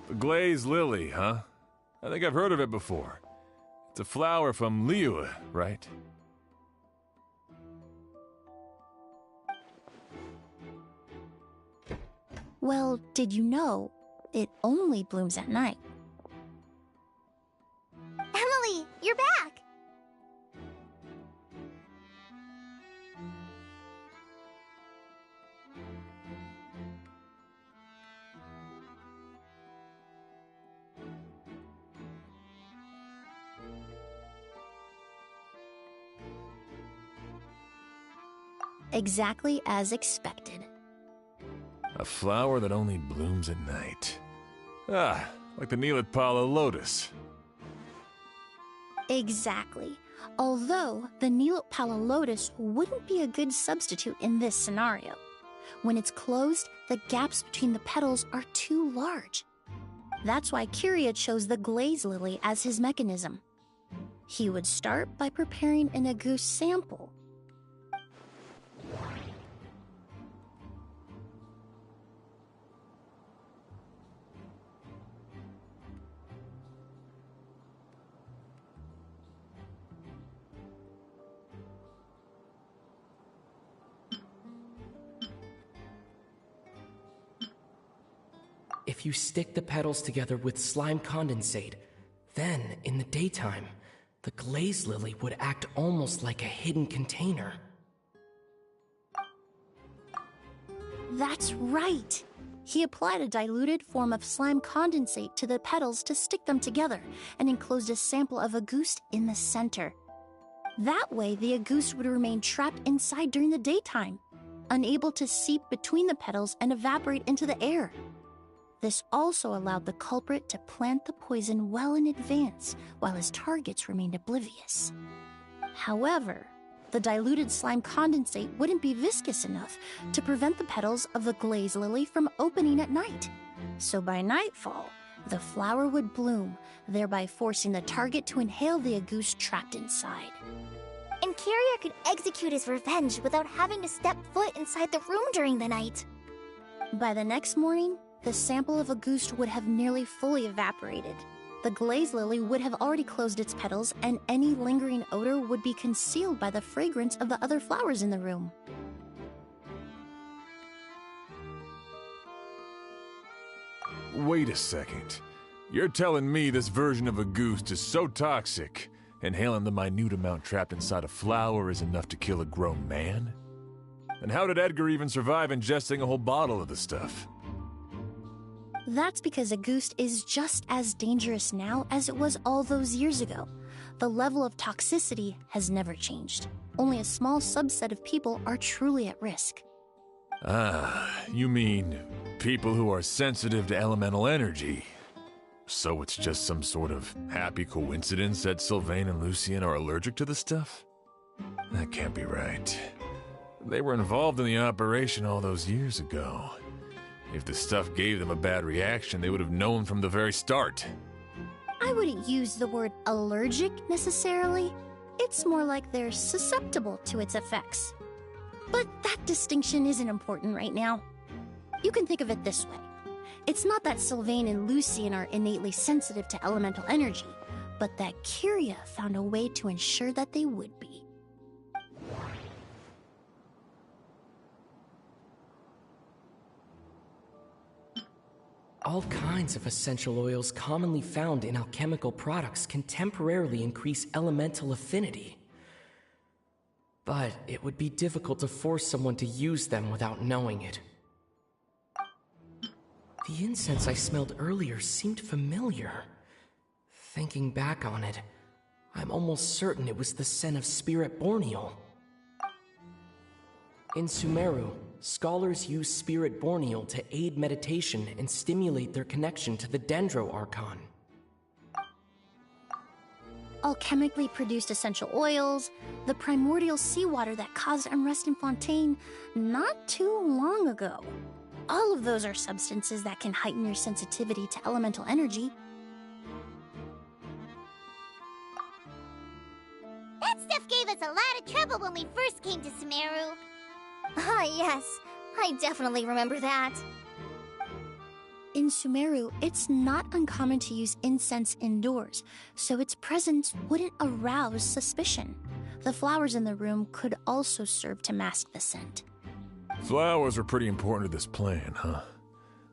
The glazed lily, huh? I think I've heard of it before. It's a flower from Liyue, right? Well, did you know it only blooms at night? Emily, you're back! Exactly as expected. A flower that only blooms at night. Ah, like the Neelitpala lotus. Exactly. Although the Neelitpala lotus wouldn't be a good substitute in this scenario. When it's closed, the gaps between the petals are too large. That's why Kiria chose the glaze lily as his mechanism. He would start by preparing an Agoost sample. If you stick the petals together with slime condensate, then, in the daytime, the glaze lily would act almost like a hidden container. That's right! He applied a diluted form of slime condensate to the petals to stick them together and enclosed a sample of Agoost in the center. That way, the Agoost would remain trapped inside during the daytime, unable to seep between the petals and evaporate into the air. This also allowed the culprit to plant the poison well in advance, while his targets remained oblivious. However, the diluted slime condensate wouldn't be viscous enough to prevent the petals of the glaze lily from opening at night. So by nightfall, the flower would bloom, thereby forcing the target to inhale the Agoost trapped inside. And Kiria could execute his revenge without having to step foot inside the room during the night. By the next morning, the sample of Agoost would have nearly fully evaporated. The glaze lily would have already closed its petals, and any lingering odor would be concealed by the fragrance of the other flowers in the room. Wait a second. You're telling me this version of Agoost is so toxic, inhaling the minute amount trapped inside a flower is enough to kill a grown man? And how did Edgar even survive ingesting a whole bottle of the stuff? That's because Agoost is just as dangerous now as it was all those years ago. The level of toxicity has never changed. Only a small subset of people are truly at risk. Ah, you mean people who are sensitive to elemental energy. So it's just some sort of happy coincidence that Sylvain and Lucien are allergic to the stuff? That can't be right. They were involved in the operation all those years ago. If the stuff gave them a bad reaction, they would have known from the very start. I wouldn't use the word allergic necessarily. It's more like they're susceptible to its effects. But that distinction isn't important right now. You can think of it this way. It's not that Sylvain and Lucien are innately sensitive to elemental energy, but that Kiria found a way to ensure that they would be. All kinds of essential oils commonly found in alchemical products can temporarily increase elemental affinity. But it would be difficult to force someone to use them without knowing it. The incense I smelled earlier seemed familiar. Thinking back on it, I'm almost certain it was the scent of Spirit Borneal. In Sumeru, scholars use Spirit Borneal to aid meditation and stimulate their connection to the Dendro Archon. Alchemically produced essential oils, the primordial seawater that caused unrest in Fontaine not too long ago. All of those are substances that can heighten your sensitivity to elemental energy. That stuff gave us a lot of trouble when we first came to Sumeru. Ah, yes. I definitely remember that. In Sumeru, it's not uncommon to use incense indoors, so its presence wouldn't arouse suspicion. The flowers in the room could also serve to mask the scent. Flowers were pretty important to this plan, huh?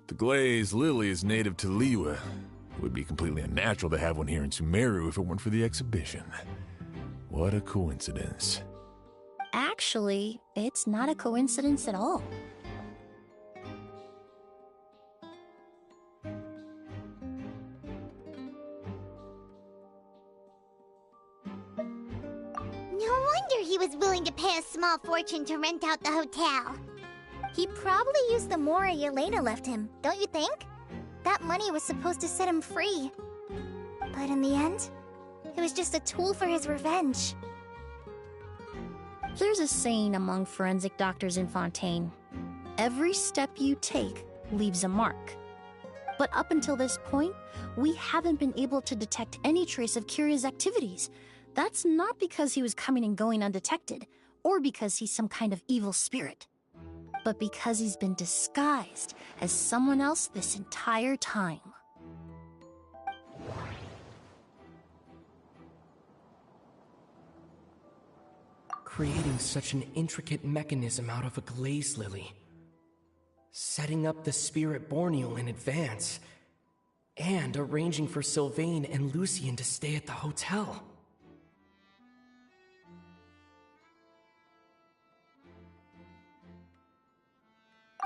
The glazed lily is native to Liyue. It would be completely unnatural to have one here in Sumeru if it weren't for the exhibition. What a coincidence. Actually, it's not a coincidence at all. No wonder he was willing to pay a small fortune to rent out the hotel. He probably used the Mora Yelena left him, don't you think? That money was supposed to set him free. But in the end, it was just a tool for his revenge. There's a saying among forensic doctors in Fontaine. Every step you take leaves a mark. But up until this point, we haven't been able to detect any trace of Kiria's activities. That's not because he was coming and going undetected, or because he's some kind of evil spirit, but because he's been disguised as someone else this entire time. Creating such an intricate mechanism out of a glaze lily. Setting up the spirit Borneal in advance. And arranging for Sylvain and Lucien to stay at the hotel.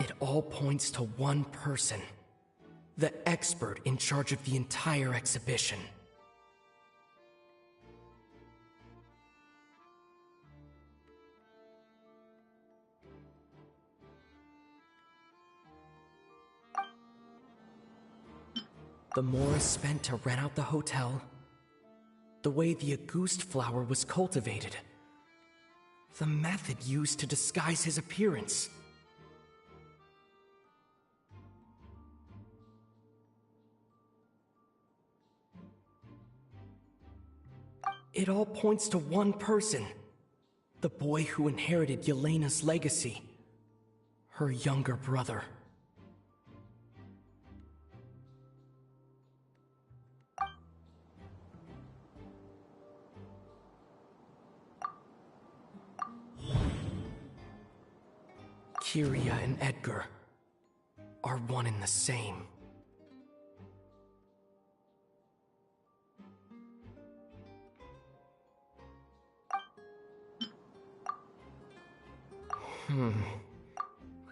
It all points to one person. The expert in charge of the entire exhibition. The Mora spent to rent out the hotel. The way the Auguste flower was cultivated. The method used to disguise his appearance. It all points to one person. The boy who inherited Yelena's legacy. Her younger brother. Kiria and Edgar are one and the same.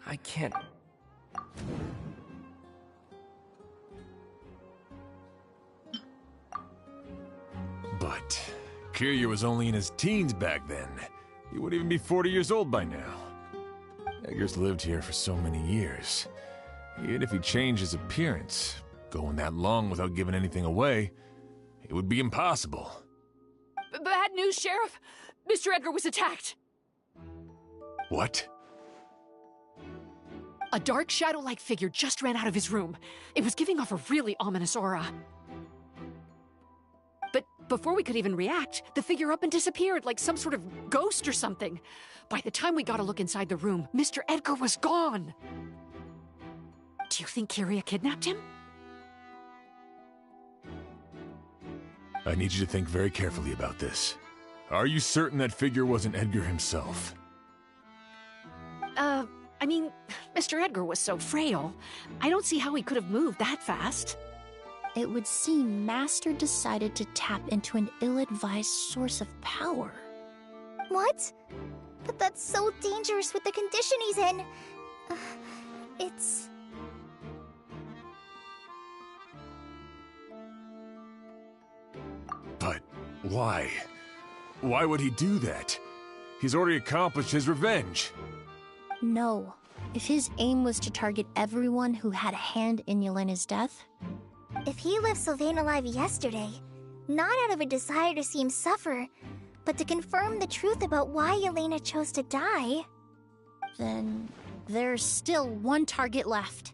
I can't... But Kiria was only in his teens back then. He wouldn't even be 40 years old by now. Edgar's lived here for so many years. Even if he changed his appearance, going that long without giving anything away, it would be impossible. Bad news, Sheriff! Mr. Edgar was attacked! What? A dark shadow-like figure just ran out of his room. It was giving off a really ominous aura. But before we could even react, the figure up and disappeared like some sort of ghost or something. By the time we got a look inside the room, Mr. Edgar was gone. Do you think Kiria kidnapped him? I need you to think very carefully about this. Are you certain that figure wasn't Edgar himself? I mean, Mr. Edgar was so frail. I don't see how he could have moved that fast. It would seem Master decided to tap into an ill-advised source of power. What? But that's so dangerous with the condition he's in. It's... But why? Why would he do that? He's already accomplished his revenge. No. If his aim was to target everyone who had a hand in Yelena's death... If he left Sylvain alive yesterday, not out of a desire to see him suffer, but to confirm the truth about why Yelena chose to die... then there's still one target left.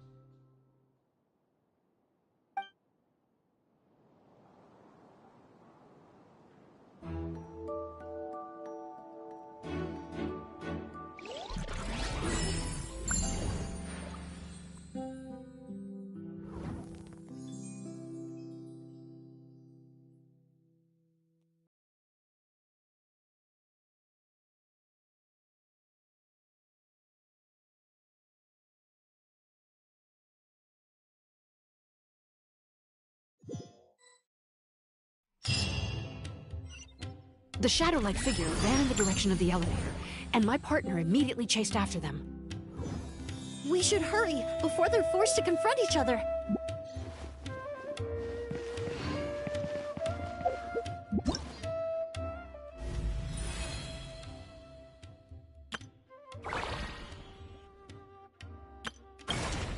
The shadow-like figure ran in the direction of the elevator, and my partner immediately chased after them. We should hurry before they're forced to confront each other.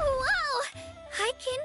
Wow! I can...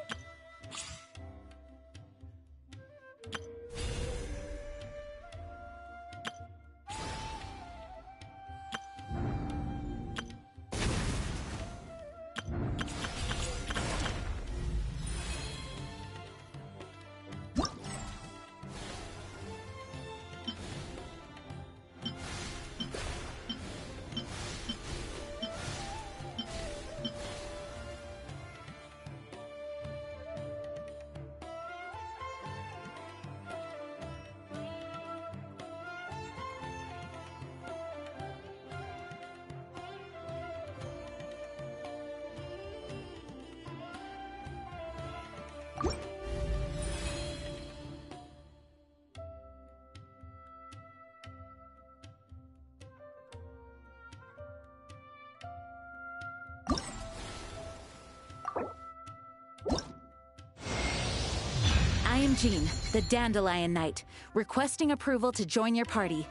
I am Jean, the Dandelion Knight, requesting approval to join your party.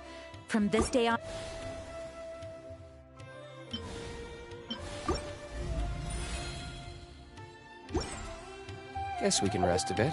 From this day on... Guess we can rest a bit.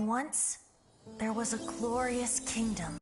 Once, there was a glorious kingdom.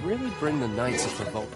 really bring the Knights of Revolt.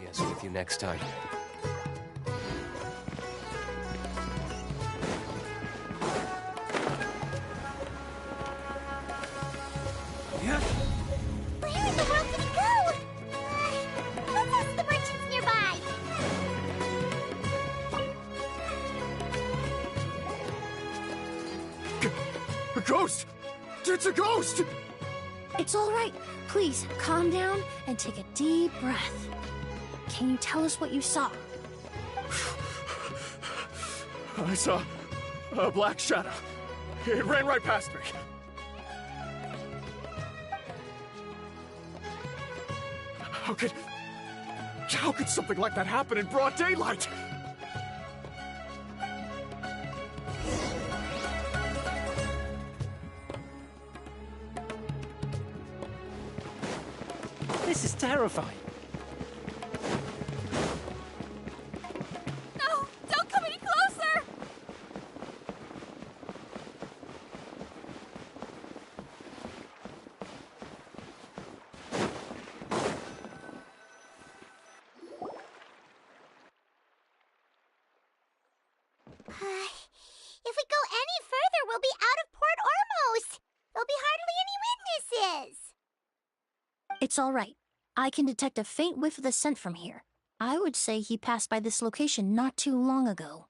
ideas with you next time. Where in the world did he go? Let's ask the merchants nearby. A ghost! It's a ghost! It's all right. Please, calm down and take a deep breath. Can you tell us what you saw? I saw a black shadow. It ran right past me. How could something like that happen in broad daylight? This is terrifying. No! Don't come any closer! If we go any further, we'll be out of Port Ormos! There'll be hardly any witnesses! It's all right. I can detect a faint whiff of the scent from here. I would say he passed by this location not too long ago.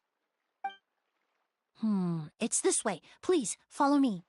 It's this way. Please, follow me.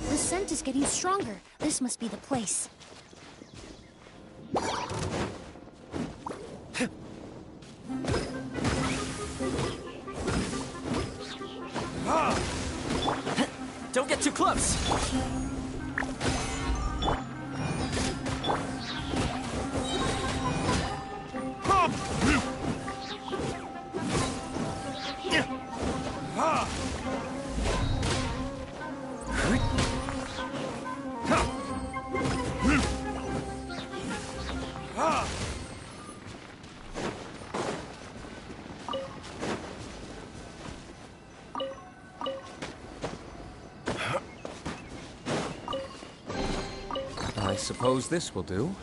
The scent is getting stronger. This must be the place. Don't get too close! I suppose this will do.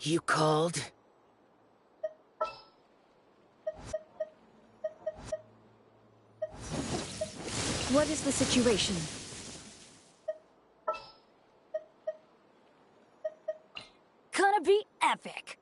You called? What is the situation? Gonna be epic.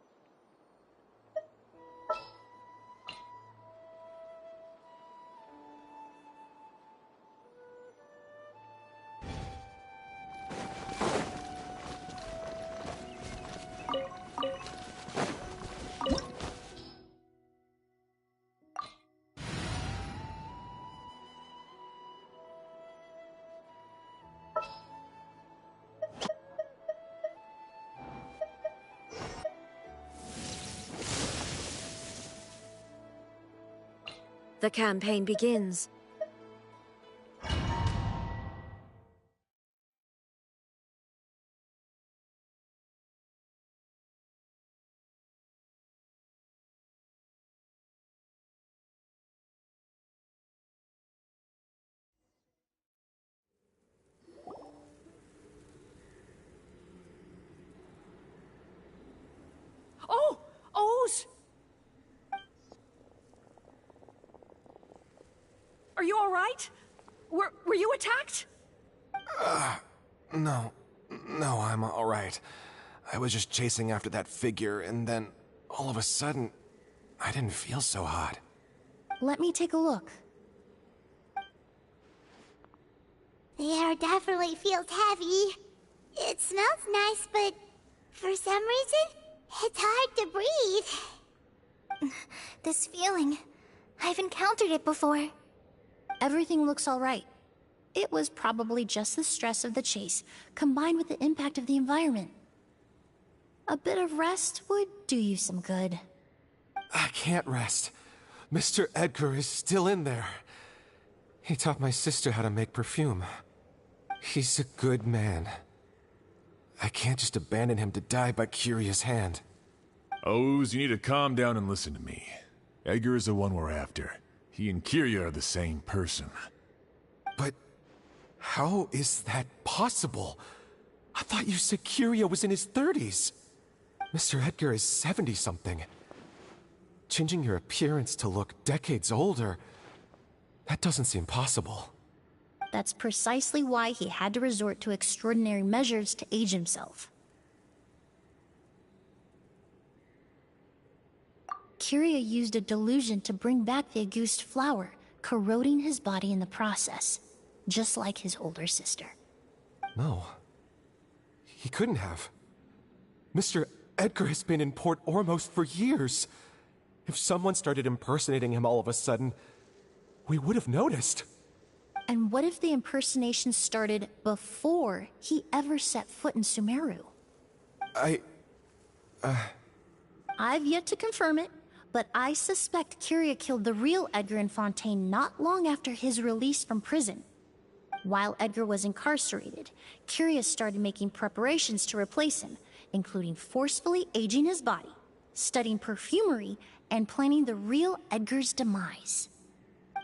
The campaign begins. Oh! Oz! Are you all right? Were you attacked? No, I'm all right. I was just chasing after that figure, and then, all of a sudden, I didn't feel so hot. Let me take a look. The air definitely feels heavy. It smells nice, but for some reason, it's hard to breathe. This feeling. I've encountered it before. Everything looks all right. It was probably just the stress of the chase, combined with the impact of the environment. A bit of rest would do you some good. I can't rest. Mr. Edgar is still in there. He taught my sister how to make perfume. He's a good man. I can't just abandon him to die by Kyria's hand. Oz, you need to calm down and listen to me. Edgar is the one we're after. He and Kyria are the same person. But how is that possible? I thought you said Kyria was in his 30s. Mr. Edgar is 70-something. Changing your appearance to look decades older, that doesn't seem possible. That's precisely why he had to resort to extraordinary measures to age himself. Kyria used a delusion to bring back the Auguste flower, corroding his body in the process, just like his older sister. No. He couldn't have. Mr. Edgar has been in Port Ormos for years. If someone started impersonating him all of a sudden, we would have noticed. And what if the impersonation started before he ever set foot in Sumeru? I've yet to confirm it, but I suspect Kyria killed the real Edgar in Fontaine not long after his release from prison. While Edgar was incarcerated, Kyria started making preparations to replace him, including forcefully aging his body, studying perfumery, and planning the real Edgar's demise.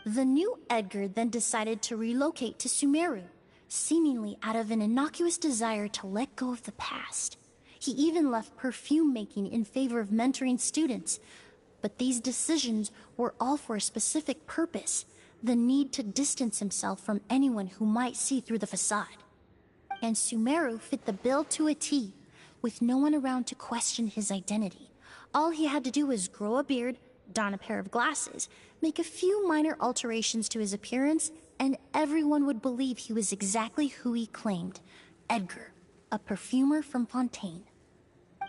The new Edgar then decided to relocate to Sumeru, seemingly out of an innocuous desire to let go of the past. He even left perfume making in favor of mentoring students. But these decisions were all for a specific purpose: the need to distance himself from anyone who might see through the facade. And Sumeru fit the bill to a T, with no one around to question his identity. All he had to do was grow a beard, don a pair of glasses, make a few minor alterations to his appearance, and everyone would believe he was exactly who he claimed: Edgar, a perfumer from Fontaine.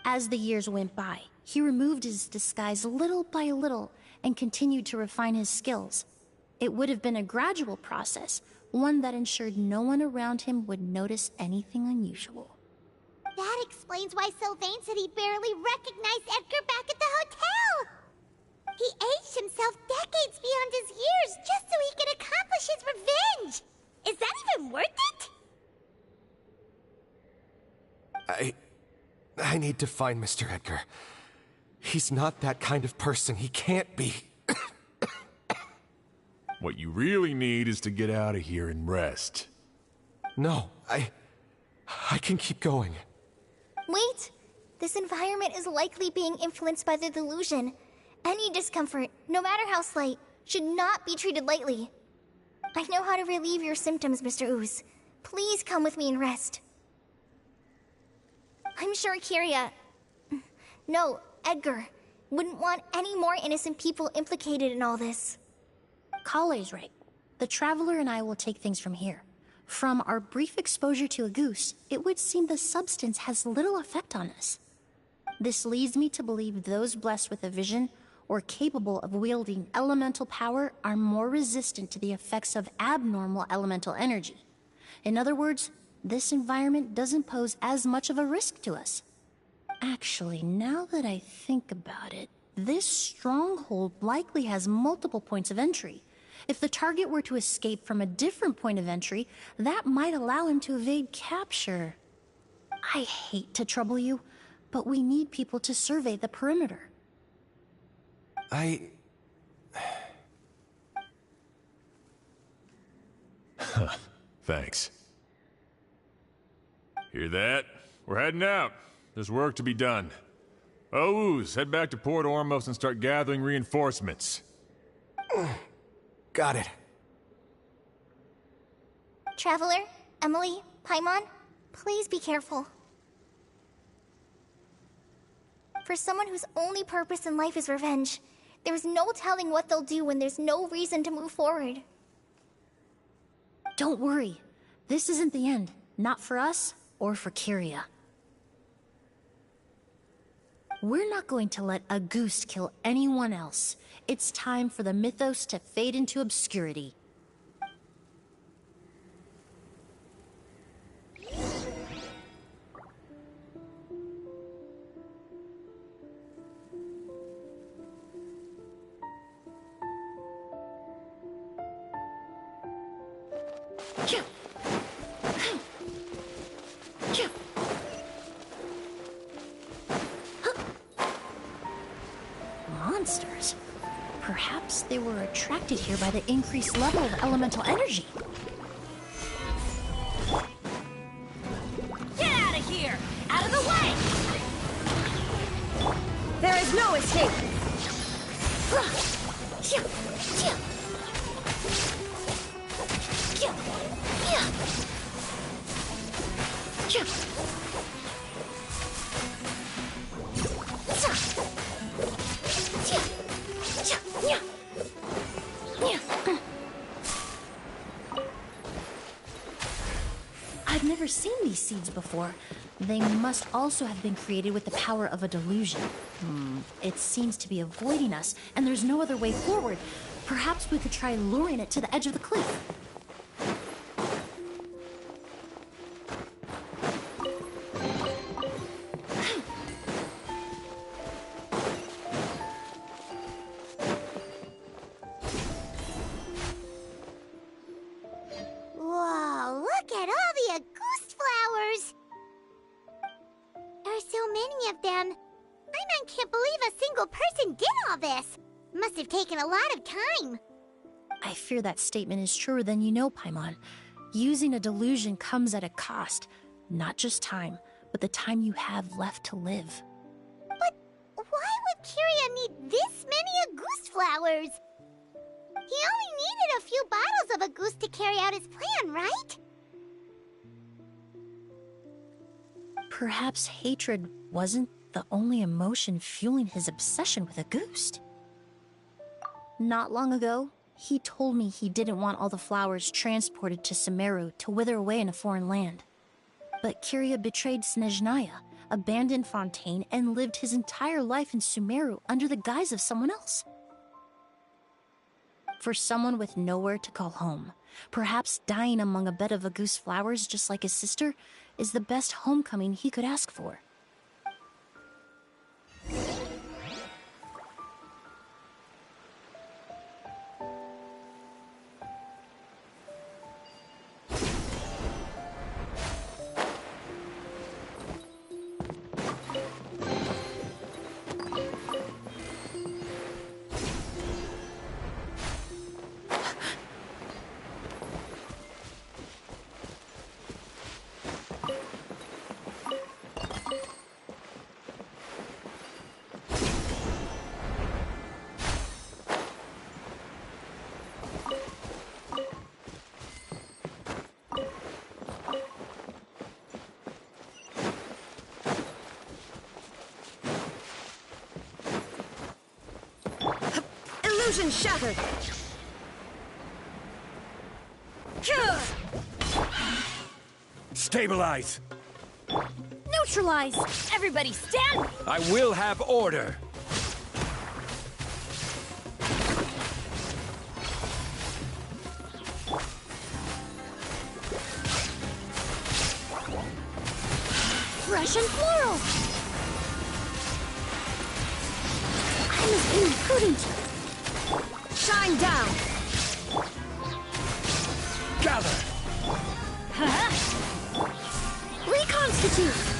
As the years went by, he removed his disguise little by little and continued to refine his skills. It would have been a gradual process, one that ensured no one around him would notice anything unusual. That explains why Sylvain said he barely recognized Edgar back at the hotel! He aged himself decades beyond his years just so he could accomplish his revenge! Is that even worth it? I need to find Mr. Edgar. He's not that kind of person. He can't be. What you really need is to get out of here and rest. No, I can keep going. Wait! This environment is likely being influenced by the delusion. Any discomfort, no matter how slight, should not be treated lightly. I know how to relieve your symptoms, Mr. Ooze. Please come with me and rest. I'm sure Kyria... No, Edgar wouldn't want any more innocent people implicated in all this. Kale's right. The Traveler and I will take things from here. From our brief exposure to Auguste, it would seem the substance has little effect on us. This leads me to believe those blessed with a vision or capable of wielding elemental power are more resistant to the effects of abnormal elemental energy. In other words, this environment doesn't pose as much of a risk to us. Actually, now that I think about it, this stronghold likely has multiple points of entry. If the target were to escape from a different point of entry, that might allow him to evade capture. I hate to trouble you, but we need people to survey the perimeter. Thanks. Hear that? We're heading out. There's work to be done. Ooze, head back to Port Ormos and start gathering reinforcements. Got it. Traveler, Emily, Paimon, please be careful. For someone whose only purpose in life is revenge, there's no telling what they'll do when there's no reason to move forward. Don't worry. This isn't the end. Not for us or for Kyria. We're not going to let a goose kill anyone else. It's time for the mythos to fade into obscurity. Monsters. Perhaps they were attracted here by the increased level of elemental energy. Get out of here! Out of the way! There is no escape! I've never seen these seeds before. They must also have been created with the power of a delusion. It seems to be avoiding us, and there's no other way forward. Perhaps we could try luring it to the edge of the cliff. Whoa, look at all the Auguste flowers! There are so many of them. I can't believe a single person did all this. Must have taken a lot of time. I fear that statement is truer than you know, Paimon. Using a delusion comes at a cost. Not just time, but the time you have left to live. But why would Kiria need this many Auguste flowers? He only needed a few bottles of Auguste to carry out his plan, right? Perhaps hatred wasn't the only emotion fueling his obsession with Auguste. Not long ago, he told me he didn't want all the flowers transported to Sumeru to wither away in a foreign land. But Kiria betrayed Snezhnaya, abandoned Fontaine, and lived his entire life in Sumeru under the guise of someone else. For someone with nowhere to call home, perhaps dying among a bed of Auguste flowers just like his sister is the best homecoming he could ask for. Illusion shattered! Stabilize! Neutralize! Everybody stand! I will have order! Fresh and floral! I'm as imprudent! Shine down! Gather! Reconstitute!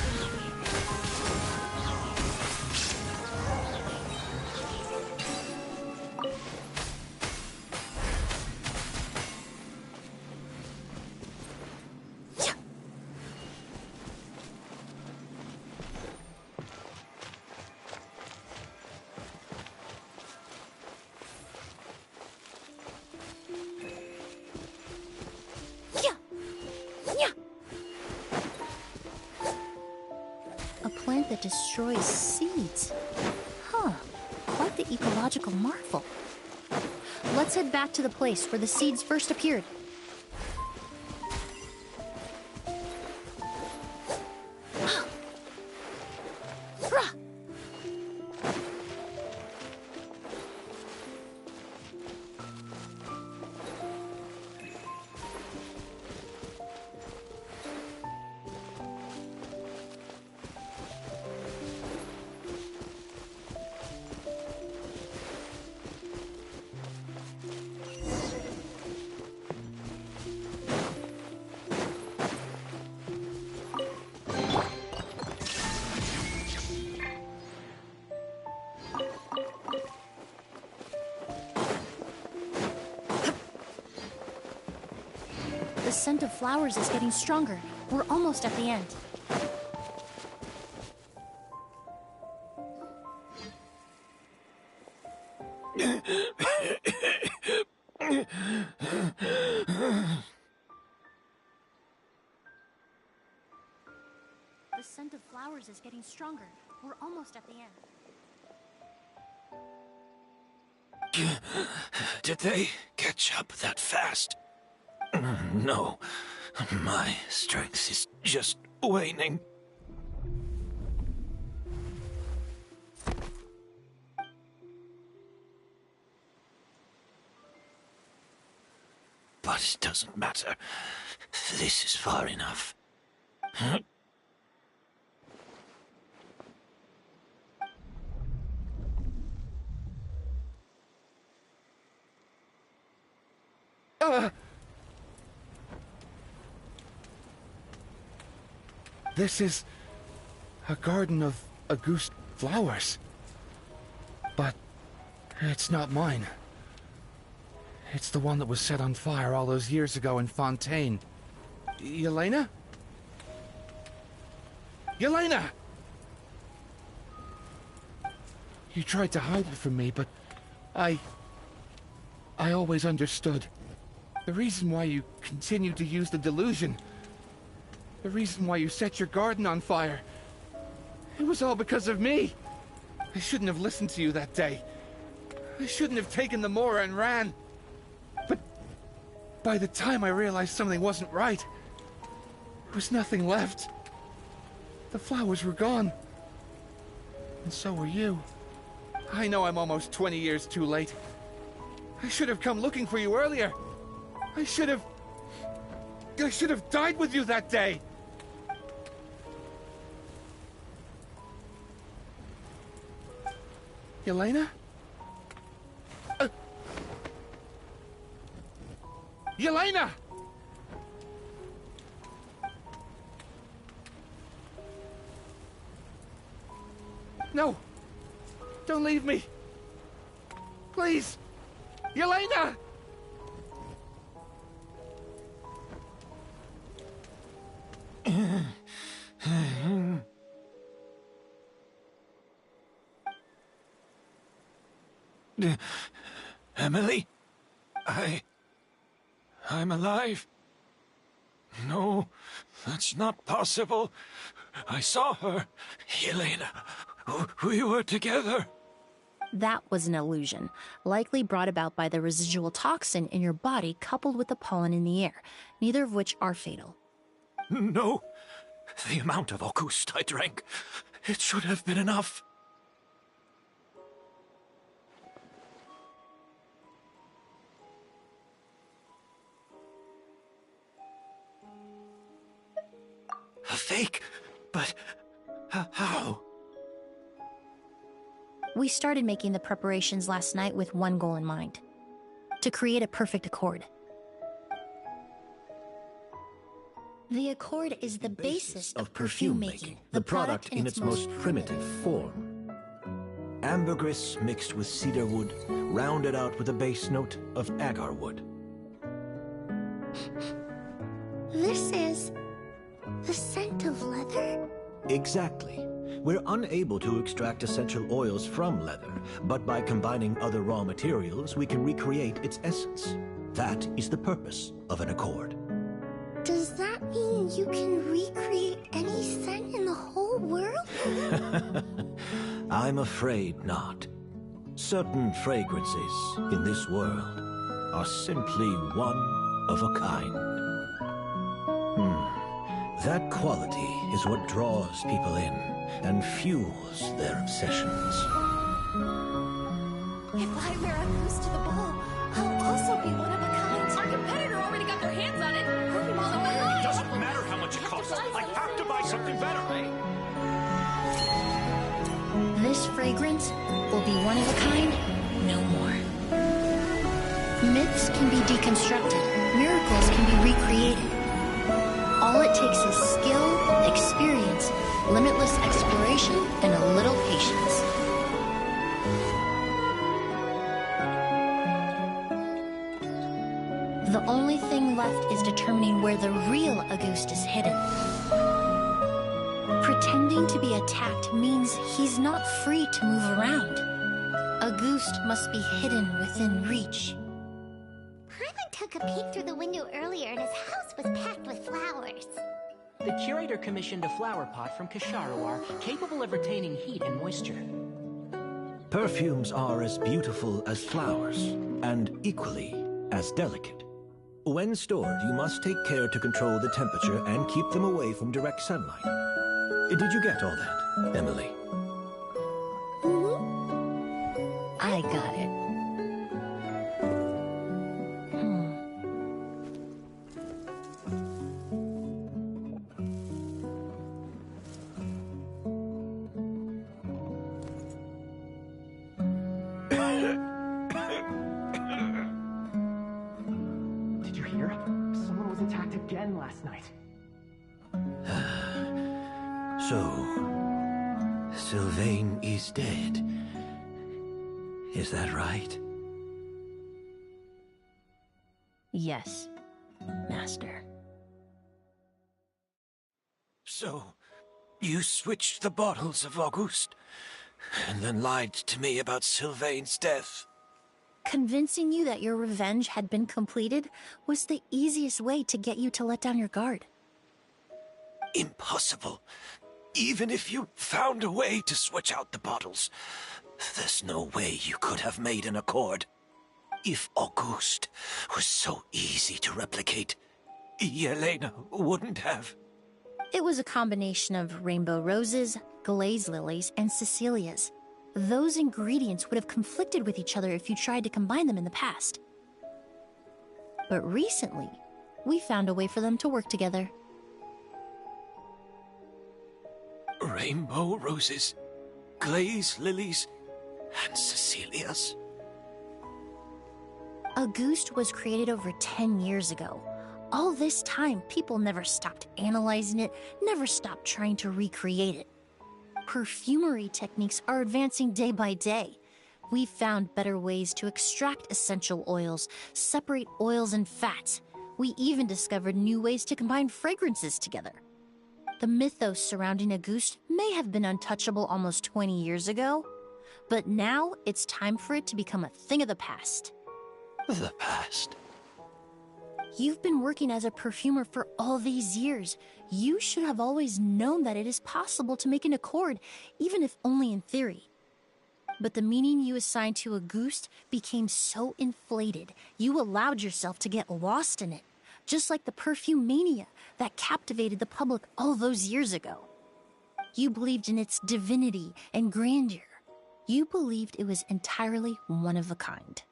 A plant that destroys seeds. Huh. Quite the ecological marvel. Let's head back to the place where the seeds first appeared. scent of flowers is getting stronger. We're almost at the end. The scent of flowers is getting stronger. We're almost at the end. Did they catch up that fast? No. My strength is just waning. But it doesn't matter. This is far enough. This is a garden of Auguste flowers. But it's not mine. It's the one that was set on fire all those years ago in Fontaine. Yelena? Yelena! You tried to hide it from me, but I always understood. The reason why you continued to use the delusion, the reason why you set your garden on fire, it was all because of me. I shouldn't have listened to you that day. I shouldn't have taken the Mora and ran. But by the time I realized something wasn't right, there was nothing left. The flowers were gone. And so were you. I know I'm almost 20 years too late. I should have come looking for you earlier. I should have died with you that day. Yelena? Yelena! No! Don't leave me! Please! Yelena! Emily? I'm alive. No, that's not possible. I saw her. Yelena, we were together. That was an illusion, likely brought about by the residual toxin in your body coupled with the pollen in the air, neither of which are fatal. No, the amount of Auguste I drank, it should have been enough. A fake? But how? We started making the preparations last night with one goal in mind: to create a perfect accord. The accord is the basis of perfume making, the product in its most primitive form. Ambergris mixed with cedarwood, rounded out with a base note of agarwood. This is the scent of leather? Exactly. We're unable to extract essential oils from leather, but by combining other raw materials, we can recreate its essence. That is the purpose of an accord. Does that mean you can recreate any scent in the whole world? I'm afraid not. Certain fragrances in this world are simply one of a kind. That quality is what draws people in and fuels their obsessions. If I wear a goose to the ball, I'll also be one of a kind. Our competitor already got their hands on it. It doesn't matter how much it costs. I have to buy something better. This fragrance will be one of a kind, no more. Myths can be deconstructed, miracles can be recreated. All it takes is skill, experience, limitless exploration, and a little patience. The only thing left is determining where Pretending to be attacked means he's not free to move around. Auguste must be hidden within reach. Paimon took a peek through the window earlier and his house was packed with flowers. The curator commissioned a flower pot from Kasharawar, capable of retaining heat and moisture. Perfumes are as beautiful as flowers, and equally as delicate. When stored, you must take care to control the temperature and keep them away from direct sunlight. Did you get all that, Emily? I got it. Did you hear? Someone was attacked again last night. So, Sylvain is dead. Is that right? Yes, Master. So, you switched the bottles of Auguste, and then lied to me about Sylvain's death. Convincing you that your revenge had been completed was the easiest way to get you to let down your guard. Impossible. Even if you found a way to switch out the bottles, there's no way you could have made an accord. If Auguste was so easy to replicate, Yelena wouldn't have. It was a combination of rainbow roses, glaze lilies, and Cecilias. Those ingredients would have conflicted with each other if you tried to combine them in the past. But recently, we found a way for them to work together. Rainbow roses, glaze lilies, and Cecilias. Auguste was created over 10 years ago. All this time, people never stopped analyzing it, never stopped trying to recreate it. Perfumery techniques are advancing day by day. We've found better ways to extract essential oils, separate oils and fats. We even discovered new ways to combine fragrances together. The mythos surrounding Auguste may have been untouchable almost 20 years ago, but now it's time for it to become a thing of the past. The past? You've been working as a perfumer for all these years. You should have always known that it is possible to make an accord, even if only in theory. But the meaning you assigned to Auguste became so inflated, you allowed yourself to get lost in it, just like the perfume mania that captivated the public all those years ago. You believed in its divinity and grandeur. You believed it was entirely one of a kind.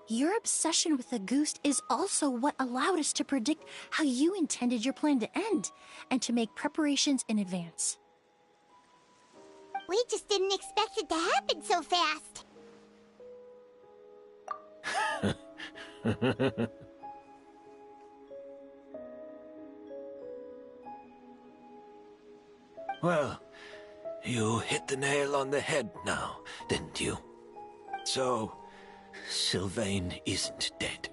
Your obsession with Auguste is also what allowed us to predict how you intended your plan to end, and to make preparations in advance. We just didn't expect it to happen so fast. Well, you hit the nail on the head now, didn't you? So, Sylvain isn't dead.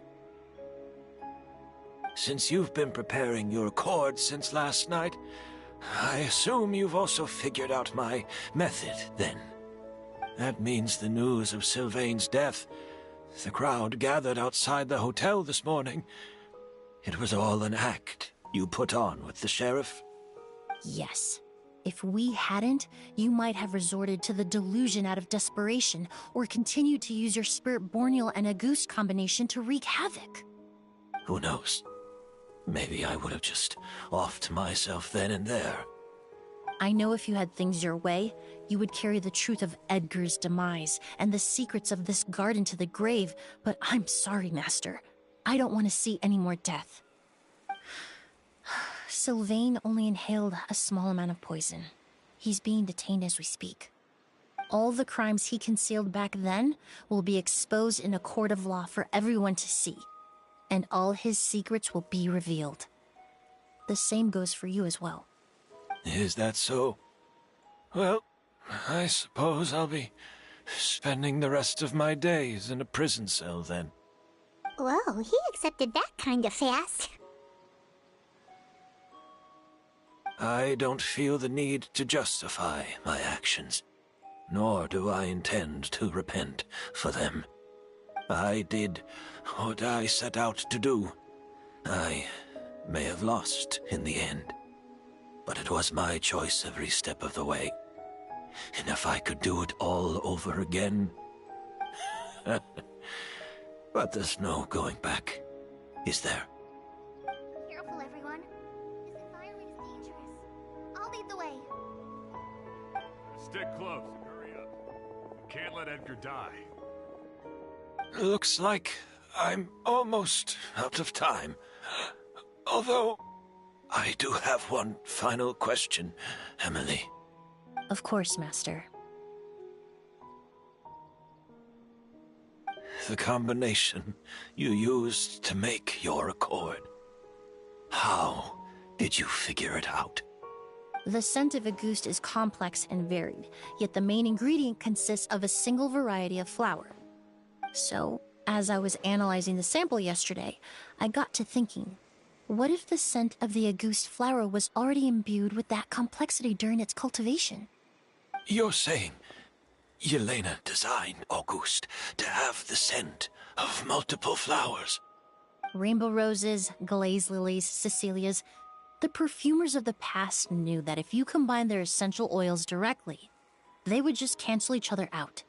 Since you've been preparing your accord since last night, I assume you've also figured out my method, then. That means the news of Sylvain's death, the crowd gathered outside the hotel this morning, it was all an act you put on with the sheriff? Yes. If we hadn't, you might have resorted to the delusion out of desperation, or continued to use your Spirit Borneal and Auguste combination to wreak havoc. Who knows? Maybe I would have just offed myself then and there. I know if you had things your way, you would carry the truth of Edgar's demise and the secrets of this garden to the grave, but I'm sorry, Master. I don't want to see any more death. Sylvain only inhaled a small amount of poison. He's being detained as we speak. All the crimes he concealed back then will be exposed in a court of law for everyone to see, and all his secrets will be revealed. The same goes for you as well. Is that so? Well, I suppose I'll be spending the rest of my days in a prison cell then. Whoa, he accepted that kinda fast. I don't feel the need to justify my actions, nor do I intend to repent for them. I did what I set out to do. I may have lost in the end, but it was my choice every step of the way. And if I could do it all over again... But there's no going back, is there? Careful, everyone. This environment is dangerous. I'll lead the way. Stick close and hurry up. We can't let Edgar die. Looks like I'm almost out of time. Although, I do have one final question, Emily. Of course, Master. The combination you used to make your accord. How did you figure it out? The scent of Auguste is complex and varied, yet the main ingredient consists of a single variety of flower. So, as I was analyzing the sample yesterday, I got to thinking, what if the scent of the Auguste flower was already imbued with that complexity during its cultivation? You're saying Yelena designed Auguste to have the scent of multiple flowers? Rainbow roses, glaze lilies, Cecilias. The perfumers of the past knew that if you combine their essential oils directly, they would just cancel each other out.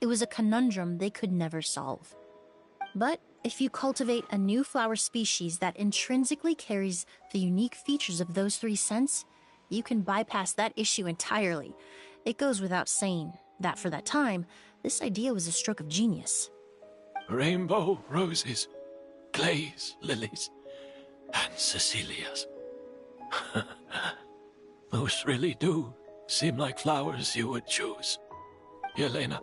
It was a conundrum they could never solve. But if you cultivate a new flower species that intrinsically carries the unique features of those three scents, you can bypass that issue entirely. It goes without saying that for that time, this idea was a stroke of genius. Rainbow roses, glaze lilies, and Cecilias. Those really do seem like flowers you would choose, Yelena.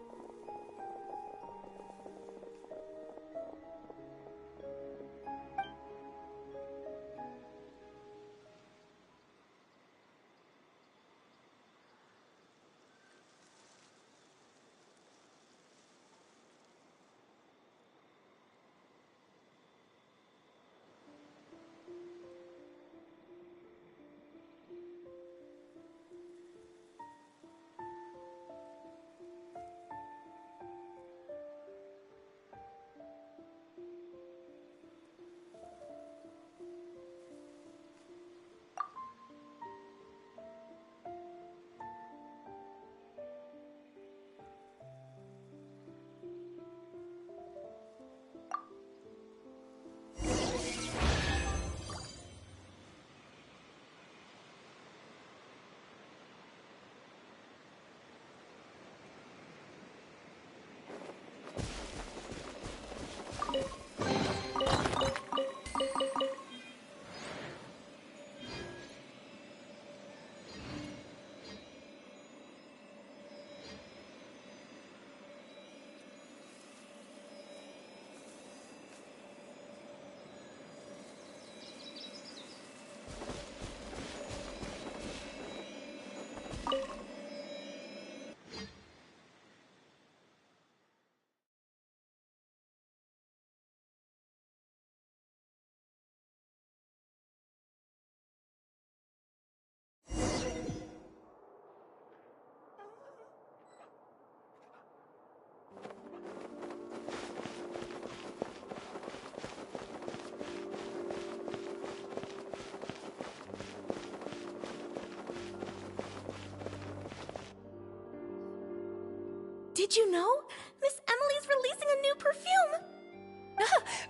Did you know? Miss Emily's releasing a new perfume!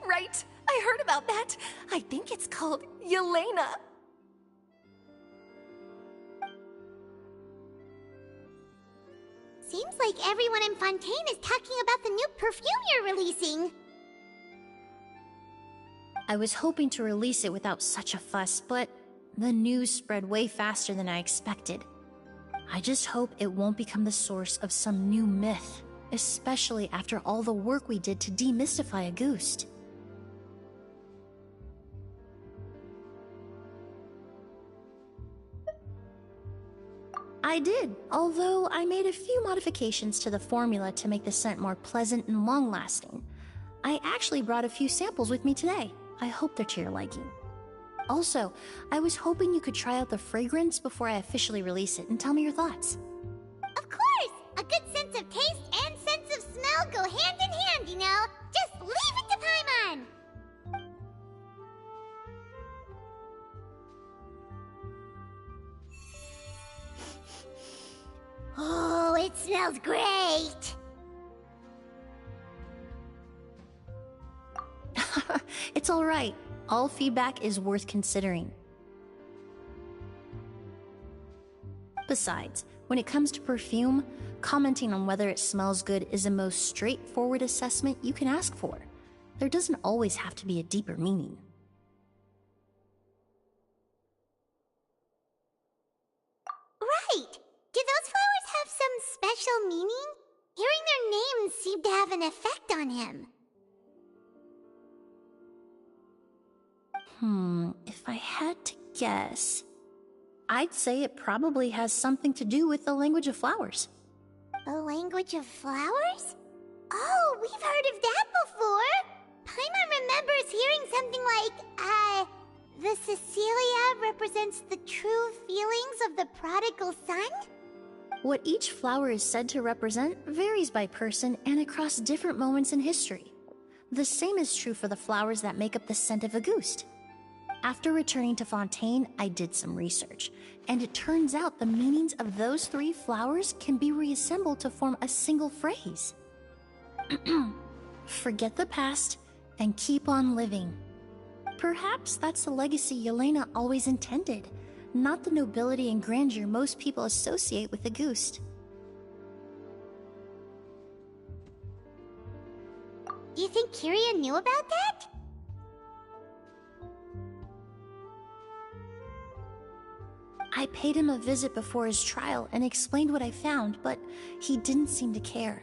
Right, I heard about that. I think it's called Yelena. Seems like everyone in Fontaine is talking about the new perfume you're releasing. I was hoping to release it without such a fuss, but the news spread way faster than I expected. I just hope it won't become the source of some new myth, especially after all the work we did to demystify Auguste. I did, although I made a few modifications to the formula to make the scent more pleasant and long-lasting. I actually brought a few samples with me today. I hope they're to your liking. Also, I was hoping you could try out the fragrance before I officially release it and tell me your thoughts. Of course! A good sense of taste and sense of smell go hand in hand, you know? Just leave it to Paimon! Oh, it smells great! It's alright. All feedback is worth considering. Besides, when it comes to perfume, commenting on whether it smells good is the most straightforward assessment you can ask for. There doesn't always have to be a deeper meaning. Right! Do those flowers have some special meaning? Hearing their names seemed to have an effect on him. If I had to guess, I'd say it probably has something to do with the language of flowers. The language of flowers? Oh, we've heard of that before! Paimon remembers hearing something like, the Cecilia represents the true feelings of the prodigal son? What each flower is said to represent varies by person and across different moments in history. The same is true for the flowers that make up the scent of Auguste. After returning to Fontaine, I did some research, and it turns out the meanings of those 3 flowers can be reassembled to form a single phrase. Forget the past and keep on living. Perhaps that's the legacy Yelena always intended, not the nobility and grandeur most people associate with Auguste. Do you think Kiria knew about that? I paid him a visit before his trial and explained what I found, but he didn't seem to care.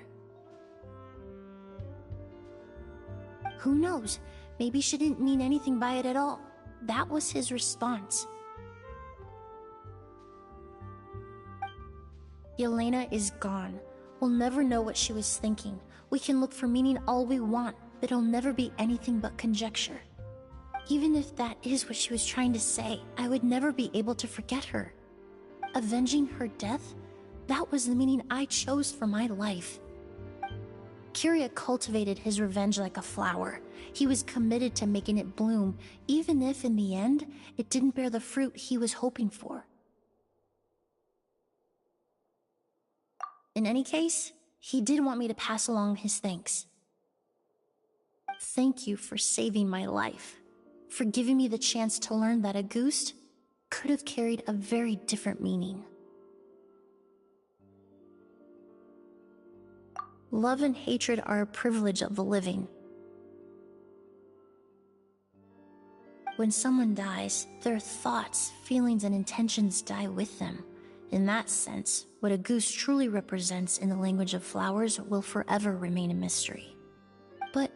Who knows? Maybe she didn't mean anything by it at all. That was his response. Yelena is gone. We'll never know what she was thinking. We can look for meaning all we want, but it'll never be anything but conjecture. Even if that is what she was trying to say, I would never be able to forget her. Avenging her death? That was the meaning I chose for my life. Kiria cultivated his revenge like a flower. He was committed to making it bloom, even if in the end, it didn't bear the fruit he was hoping for. In any case, he did want me to pass along his thanks. Thank you for saving my life, for giving me the chance to learn that Auguste could have carried a very different meaning. Love and hatred are a privilege of the living. When someone dies, their thoughts, feelings, and intentions die with them. In that sense, what Auguste truly represents in the language of flowers will forever remain a mystery. But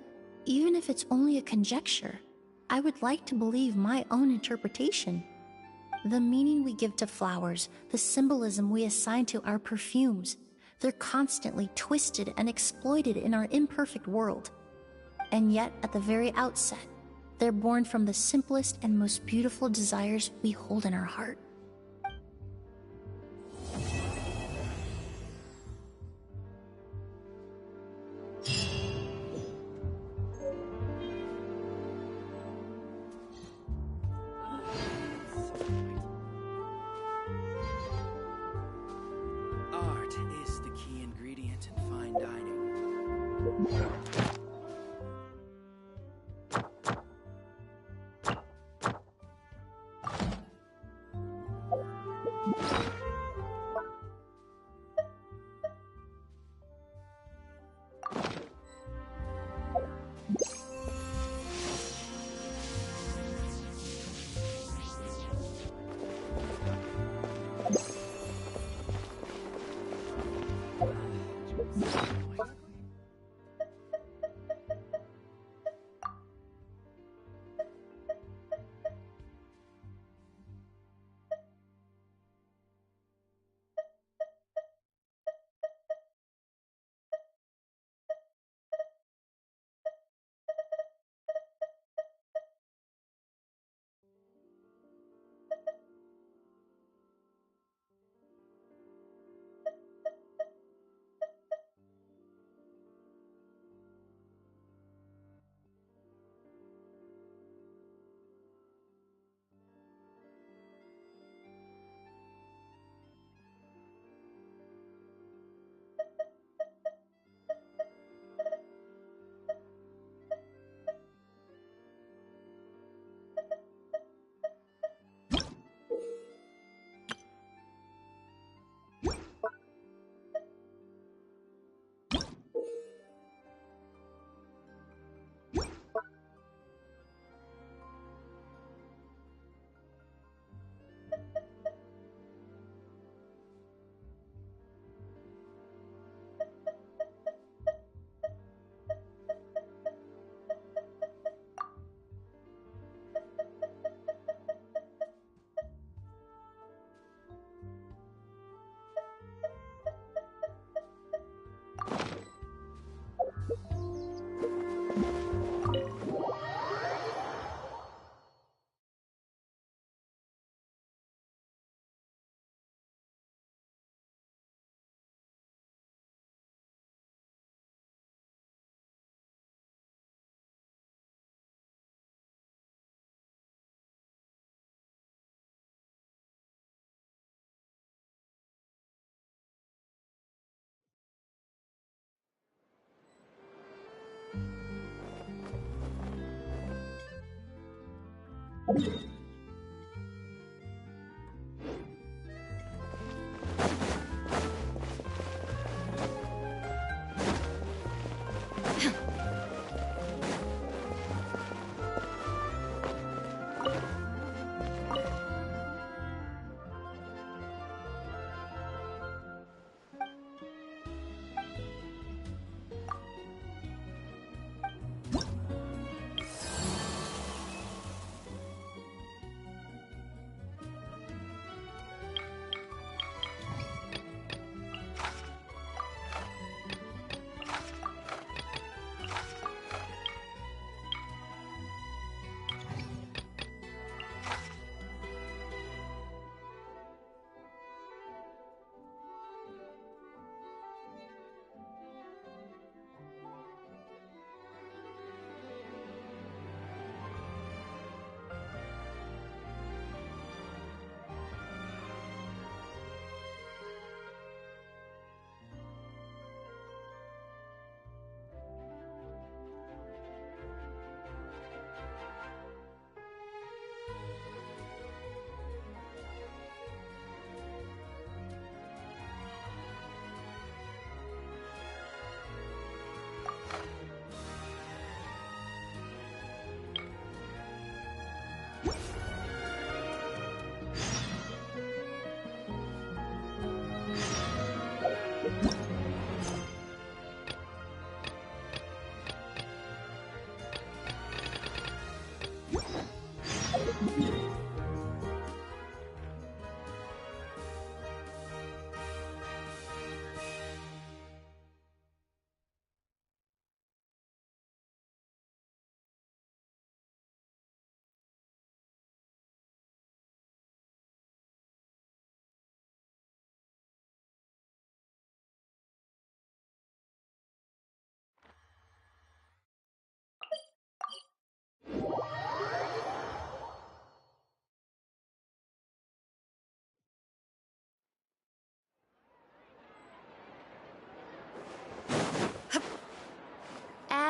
even if it's only a conjecture, I would like to believe my own interpretation. The meaning we give to flowers, the symbolism we assign to our perfumes, they're constantly twisted and exploited in our imperfect world. And yet, at the very outset, they're born from the simplest and most beautiful desires we hold in our heart. Art is the key ingredient in fine dining.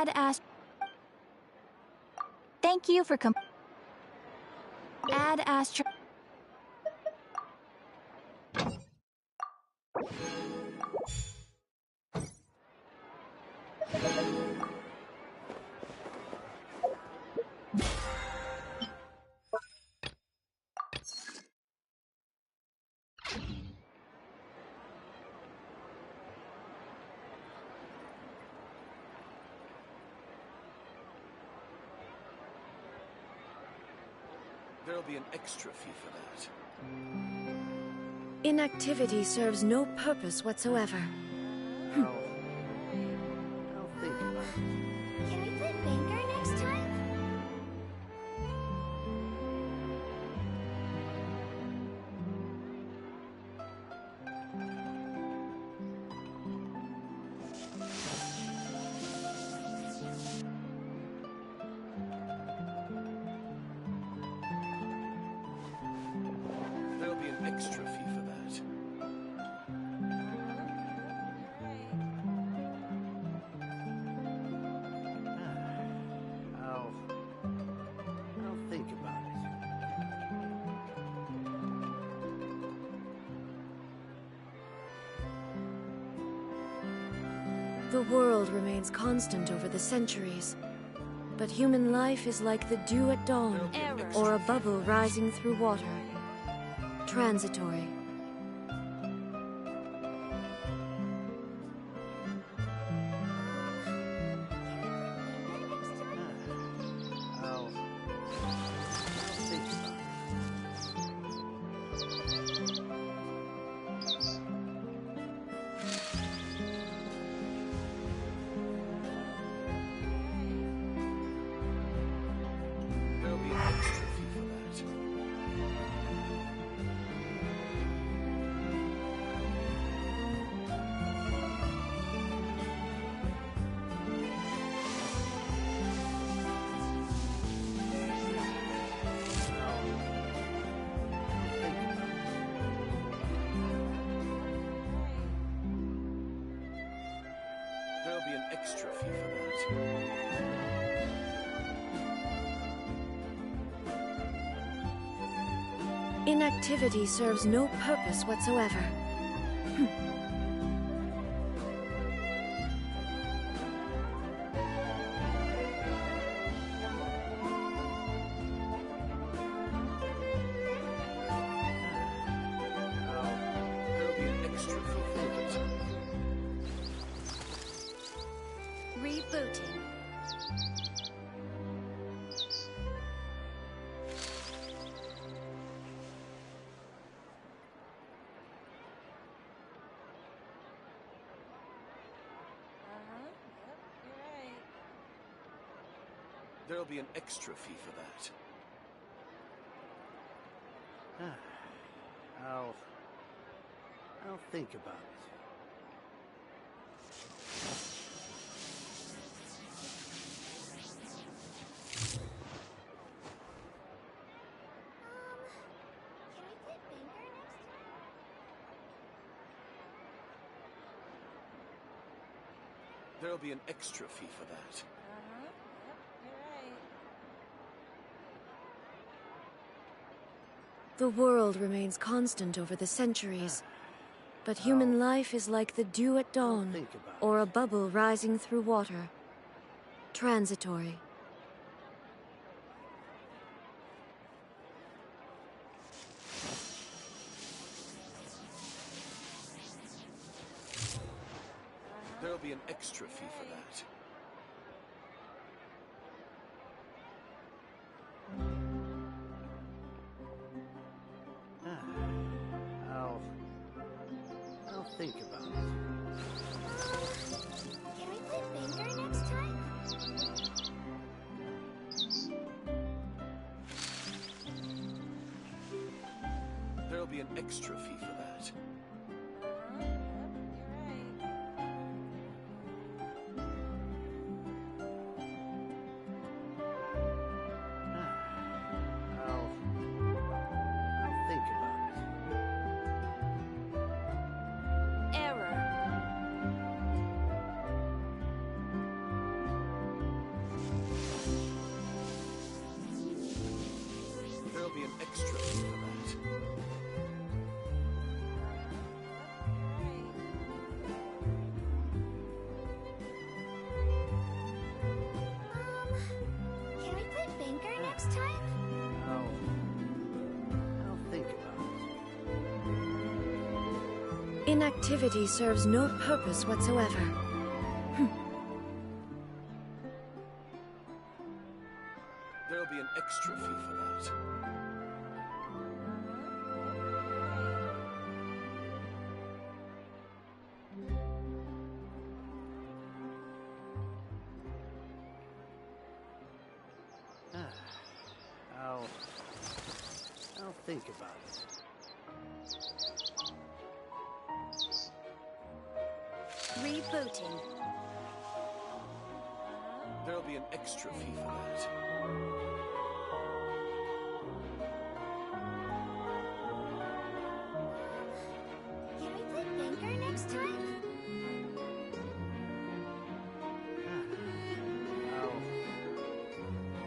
Ad Ast. Thank you for Ad Astra. There'll be an extra fee for that. Inactivity serves no purpose whatsoever. I'll think about it. Can we play Banker next time? There'll be an extra fee for that. I'll think about it. The world remains constant over the centuries. But human life is like the dew at dawn, or a bubble rising through water. Transitory. I'll think about it. There'll be an extra fee for that. Inactivity serves no purpose whatsoever. Rebooting. There'll be an extra fee for that. I'll think about it. There'll be an extra fee for that. The world remains constant over the centuries, but human life is like the dew at dawn, or a bubble rising through water. Transitory. There'll be an extra fee for that. I'll think about it. Can we play Banger next time? There'll be an extra fee for that. There'll be an extra fee for that. Can we play Banger next time? I'll think about it. Inactivity serves no purpose whatsoever. There'll be an extra fee for that. I'll think about it. Rebooting. There'll be an extra fee for that. Can we play Banger next time?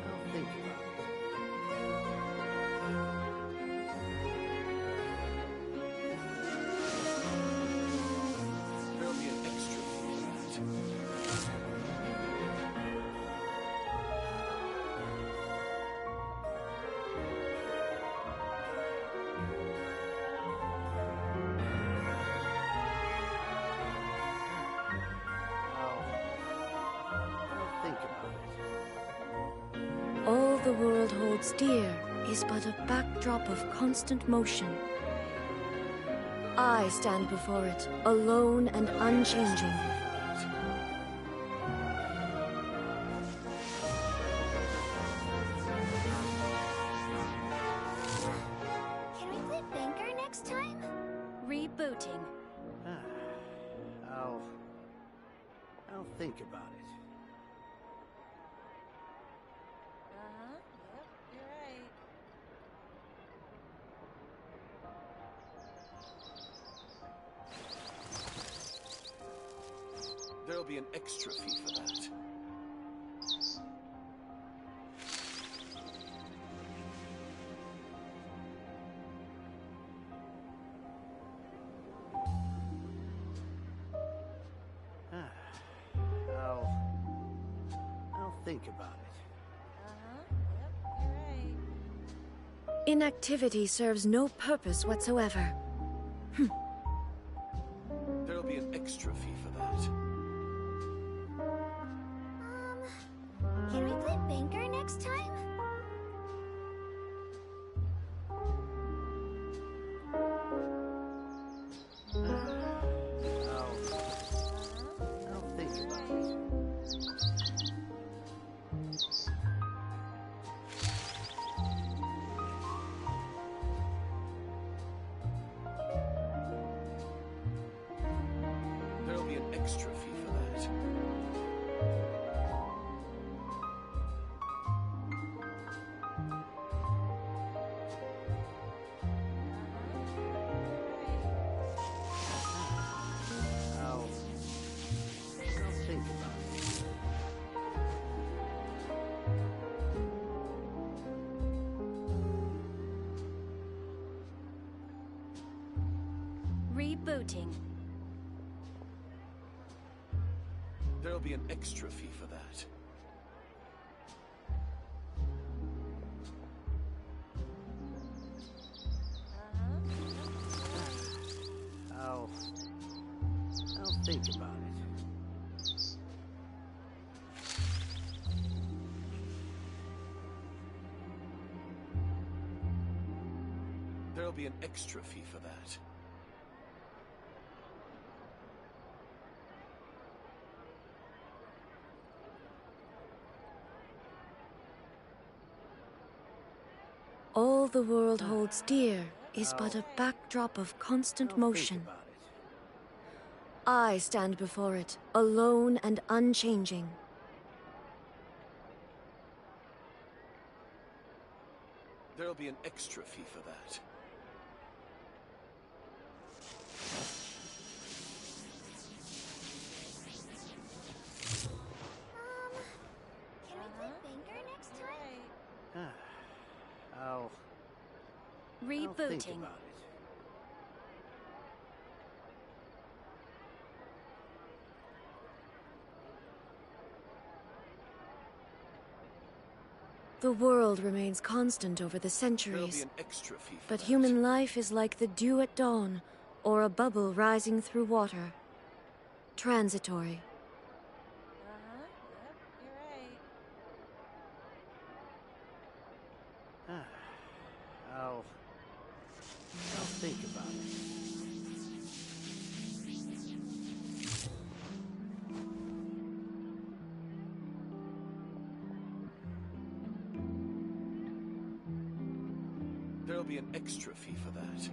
I'll think about it. There'll be an extra fee for that. I'll think about it. All the world holds dear is but a backdrop of constant motion. I stand before it, alone and unchanging. Can we play Banger next time? Rebooting. I'll think about it. There'll be an extra fee for that. think about it. Inactivity serves no purpose whatsoever. There'll be an extra fee for that. Can we play banker next time? I'll think about it. There'll be an extra fee for that. I'll think about it. Rebooting. There'll be an extra fee for that. I'll think about it. There'll be an extra fee for that. All the world holds dear is but a backdrop of constant motion. I stand before it, alone and unchanging. There'll be an extra fee for that. Can we play banker next time? I'll think Rebooting. about it. The world remains constant over the There'll be centuries, an extra fee for but that. human life is like the dew at dawn, or a bubble rising through water. Transitory. I'll think about it. There'll be an extra fee for that.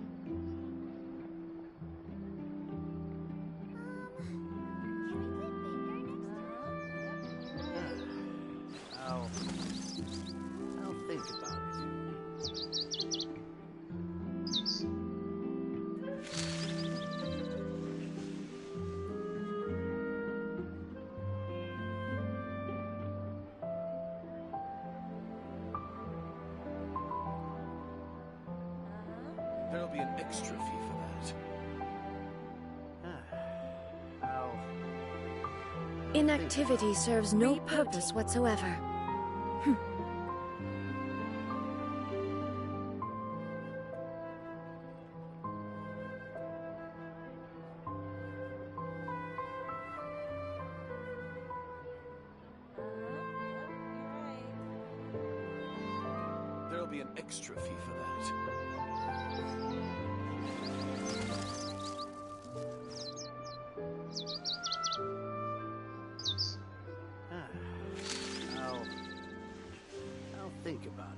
I'll think about it. There'll be an extra fee for that. I'll Inactivity serves no purpose whatsoever. There'll be an extra fee for that. I'll think about it.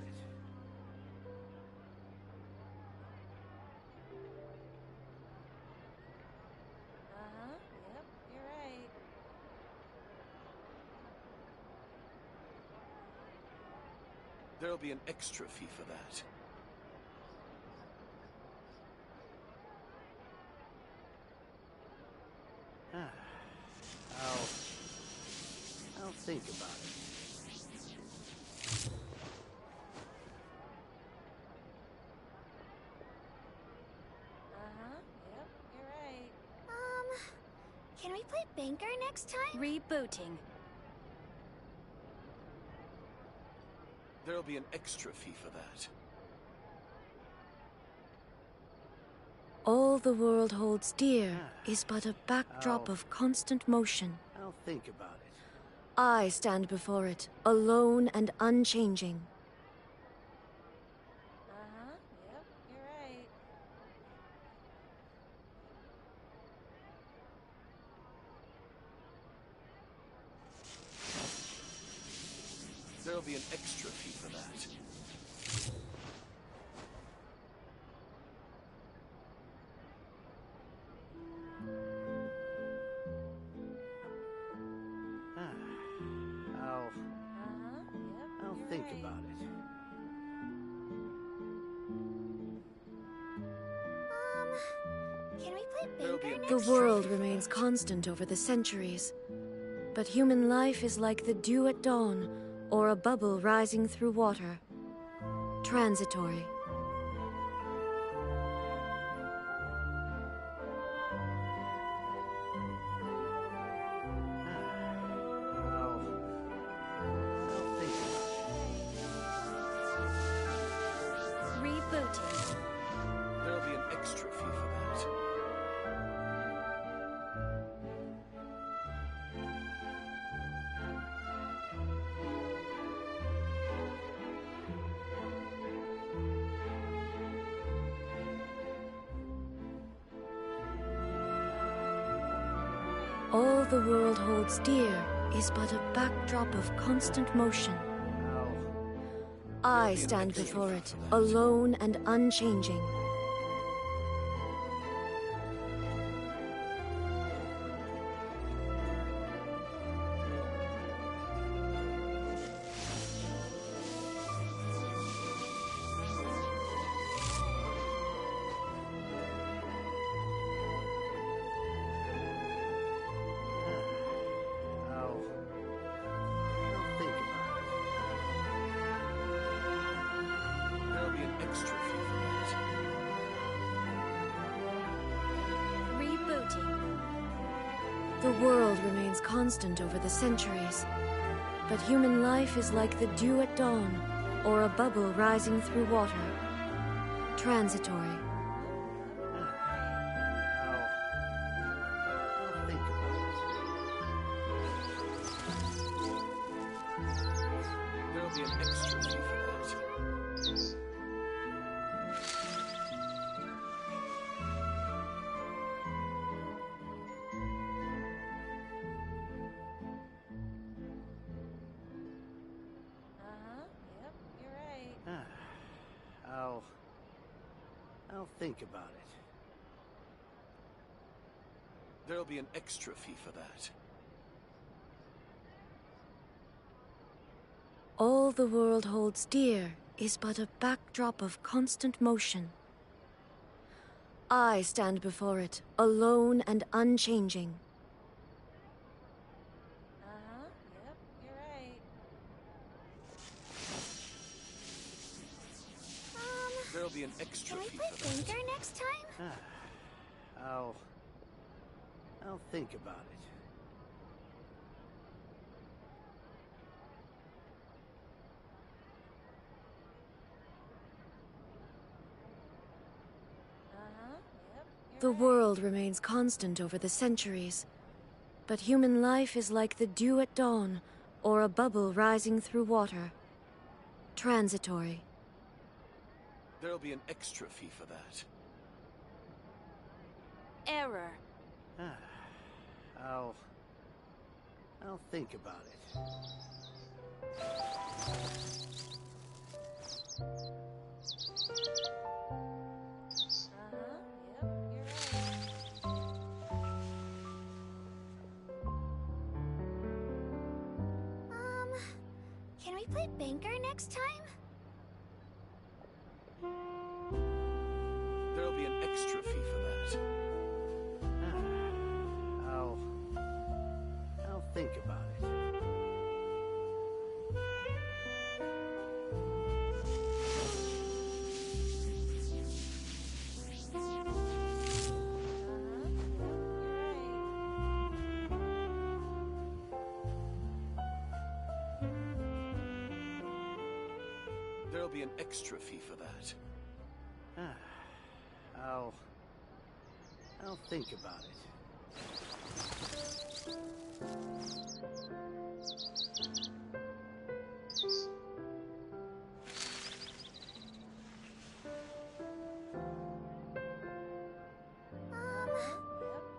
There'll be an extra fee for that. I'll think about it. Can we play banker next time? Rebooting. There'll be an extra fee for that. All the world holds dear is but a backdrop of constant motion. I'll think about it. I stand before it, alone and unchanging. Yep, you're right. There'll be an extra fee for that. I'll think about it. Can we play bingo next The world remains constant over the centuries, but human life is like the dew at dawn, or a bubble rising through water. Transitory. Rebooting. There'll be an extra fee for that. All the world holds dear is but a backdrop of constant motion. I stand before it, alone and unchanging. I'll think about it. There'll be an extra fee for that. Rebooting. The world remains constant over the centuries, but human life is like the dew at dawn, or a bubble rising through water. Transitory. I'll think about it. There'll be an extra fee for that. Yep, you're right. I'll think about it. There'll be an extra fee for that. All the world holds dear is but a backdrop of constant motion. I stand before it, alone and unchanging. Yep, you're right. There'll be an extra Can we fee play for that. bingo next time? I'll think about it. The world remains constant over the centuries, but human life is like the dew at dawn, or a bubble rising through water. Transitory. There'll be an extra fee for that. Error. I'll think about it. Can we play banker next time? There'll be an extra fee for that. I'll think about it. There'll be an extra fee for that. I'll think about it.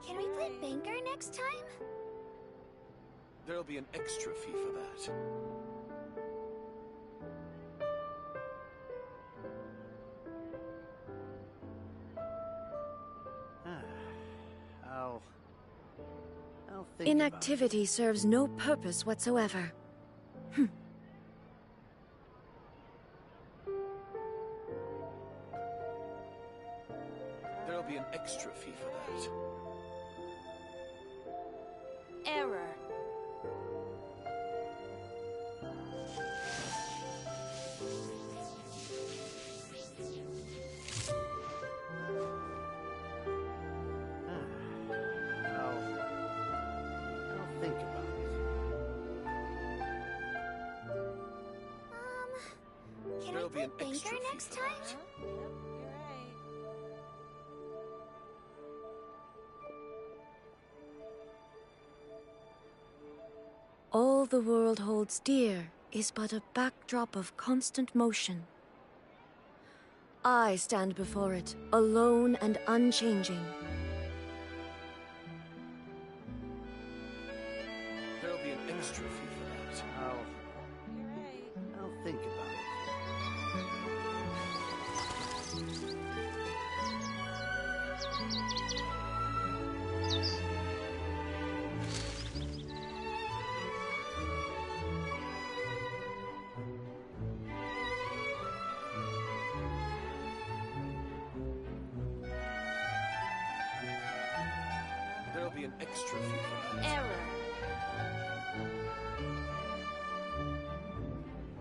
Can we play banker next time? There'll be an extra fee for that. I'll think Inactivity serves no purpose whatsoever. There'll be an extra fee for that. Error. I'll think about it. Can There'll we be play an extra banker fee next for time? that. All the world holds dear is but a backdrop of constant motion. I stand before it, alone and unchanging. There'll be an extra fee for that. I'll think about it. There'll be an extra fee for that. Error.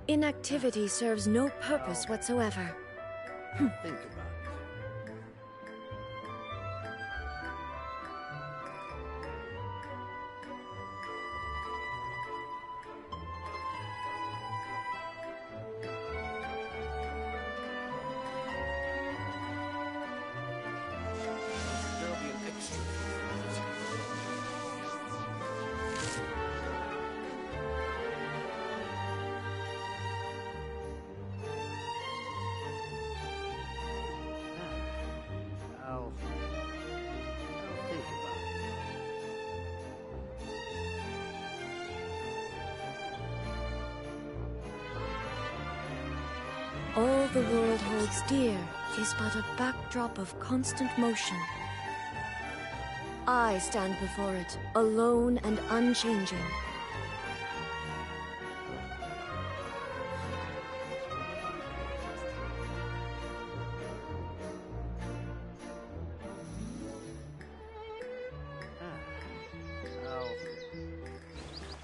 Inactivity serves no purpose whatsoever. Think about it. There'll be an extra fee for that. I'll think about it. All the world holds dear is but a backdrop of constant motion. I stand before it, alone and unchanging.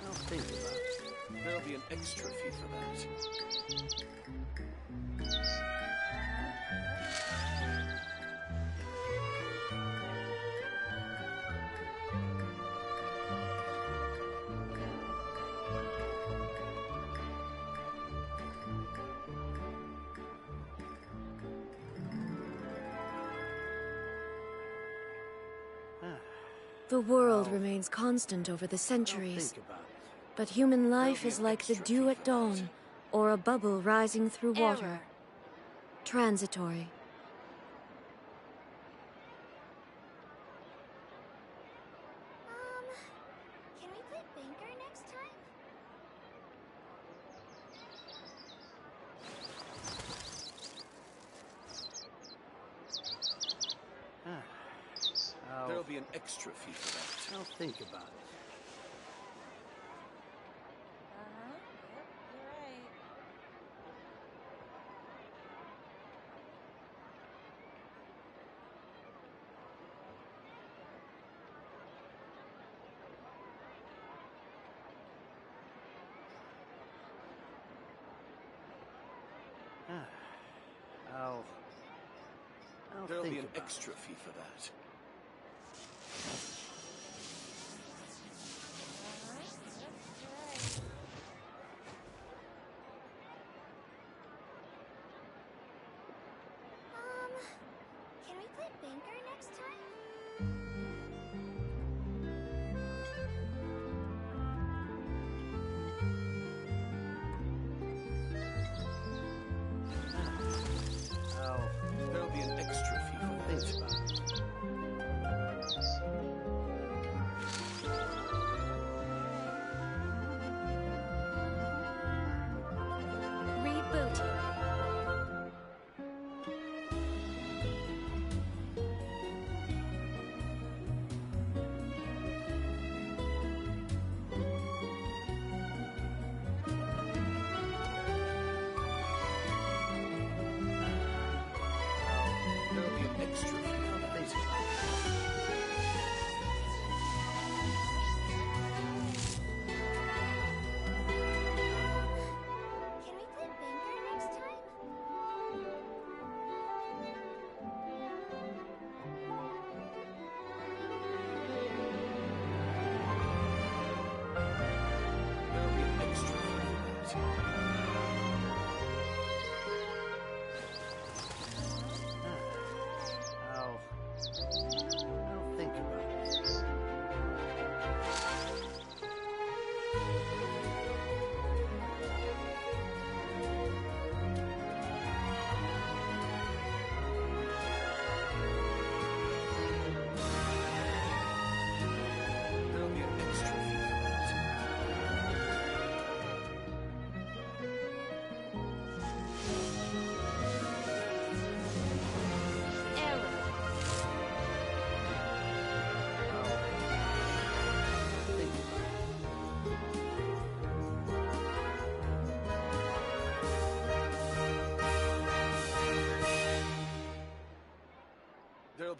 I'll think about it. There'll be an extra fee for that. The world remains constant over the centuries, but human life is like the dew at dawn, or a bubble rising through water. Error. Transitory. Can we play banker next time? There'll be an extra fee for that. I'll think about it. You're right. I'll There'll think be an about extra fee for that.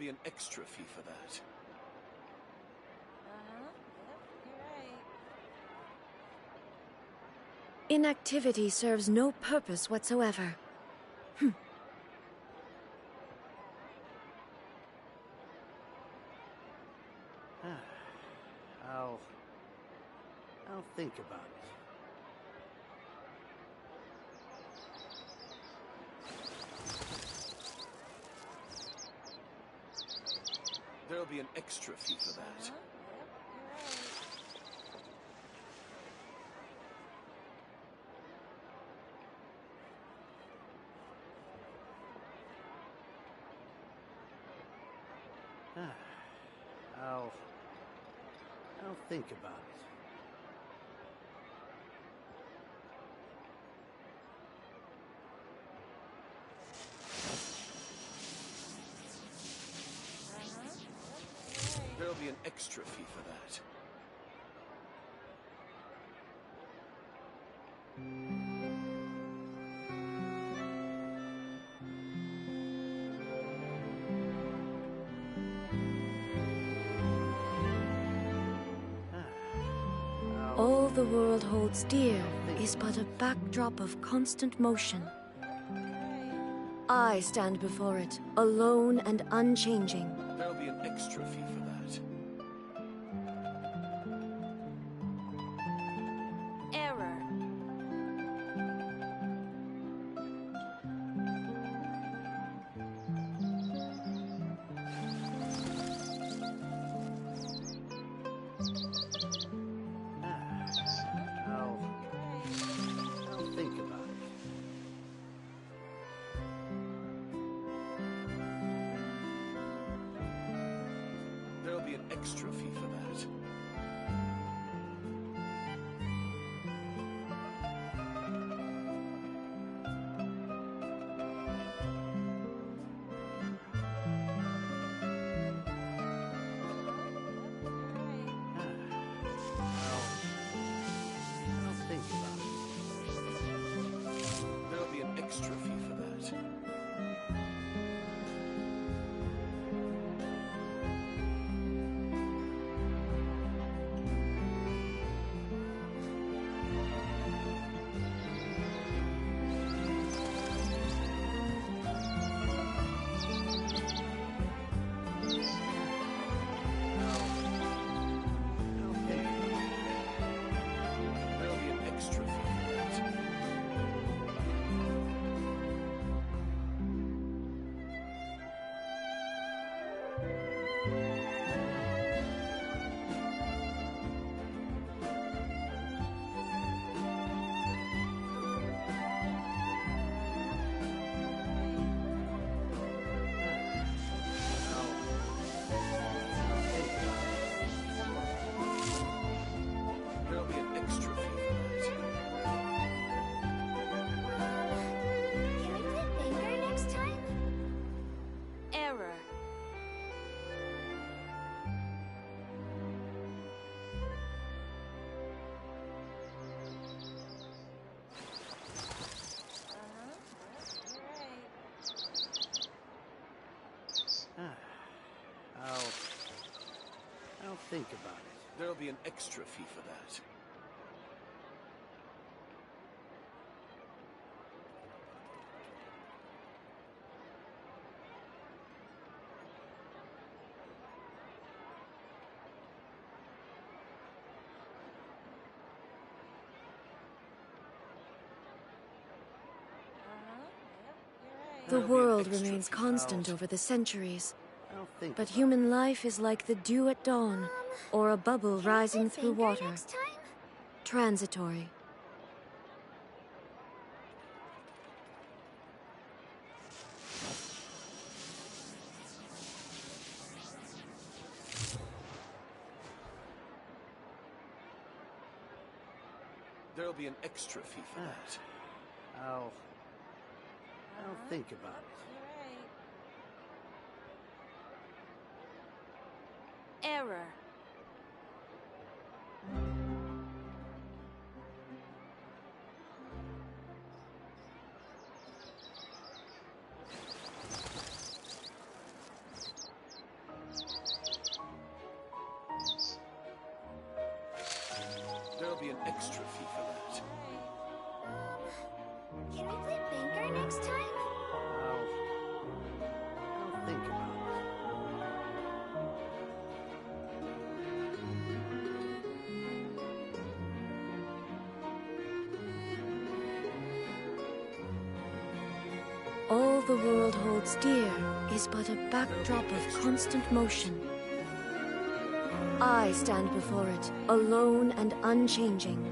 be an extra fee for that. Inactivity serves no purpose whatsoever. I'll think about it. There'll be an extra fee for that. I'll think about it. There'll be an extra fee for that. All the world holds dear is but a backdrop of constant motion. I stand before it, alone and unchanging. There'll be an extra fee for that. Error. I'll think about it. There'll be an extra fee for that. I'll think about it. There'll be an extra fee for that. There'll be an extra fee for that. There'll be an extra fee for that. Can we play Banger next time? Error. I'll think about it. There'll be an extra fee for that. The world remains constant over the centuries. But human life is like the dew at dawn, or a bubble rising through water. Transitory. There'll be an extra fee for that. I'll think about it. Error. next time? I'll think about it. All the world holds dear is but a backdrop of constant motion. I stand before it, alone and unchanging.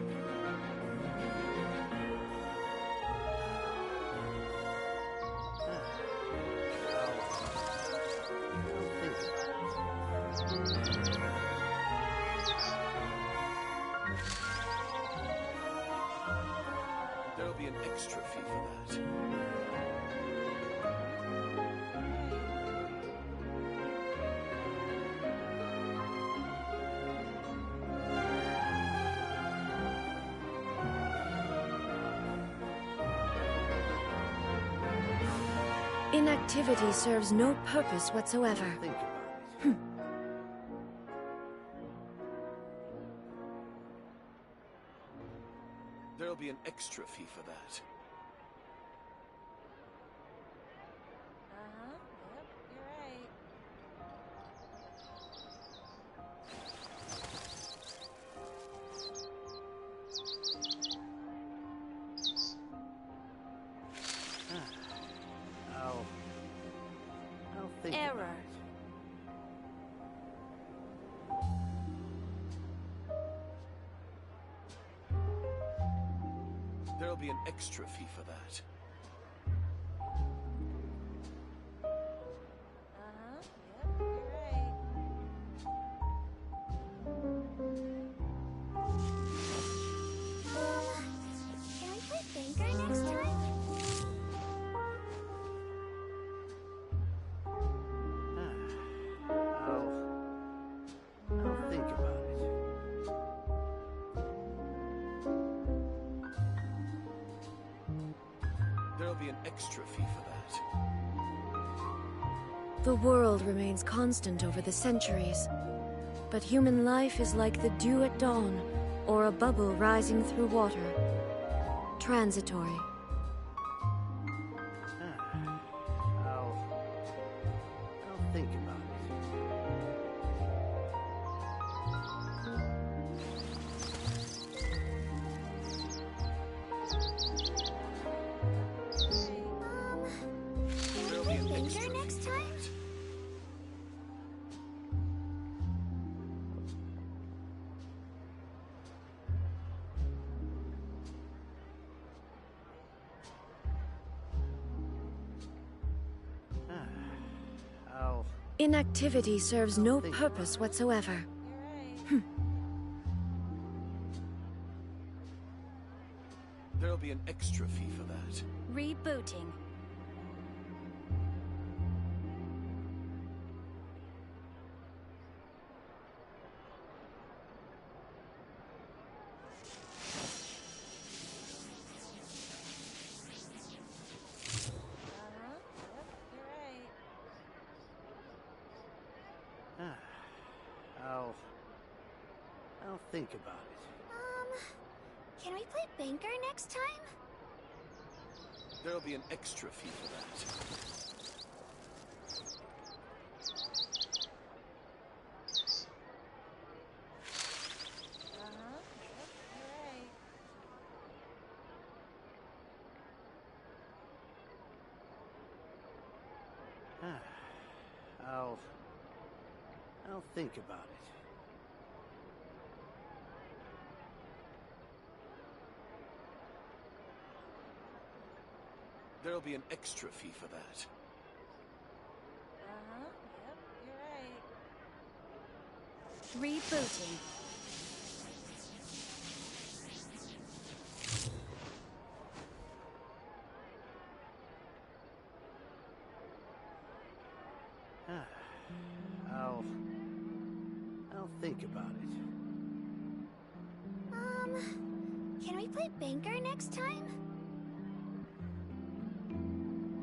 There'll be an extra fee for that. Inactivity serves no purpose whatsoever. Think about it. There'll be an extra fee for that. I'll think Error. about it. There'll be an extra fee for that. Can we play Banker next time? I'll think about it. There'll be an extra fee for that. The world remains constant over the centuries, but human life is like the dew at dawn, or a bubble rising through water. Transitory. I'll think about it. Can we play Banker next time? Inactivity serves no purpose whatsoever. There'll be an extra fee for that. Rebooting. I'll think about it. Can we play Banker next time? There'll be an extra fee for that. I'll think about it. There'll be an extra fee for that. Rebooting. I'll think about it. Can we play Banker next time?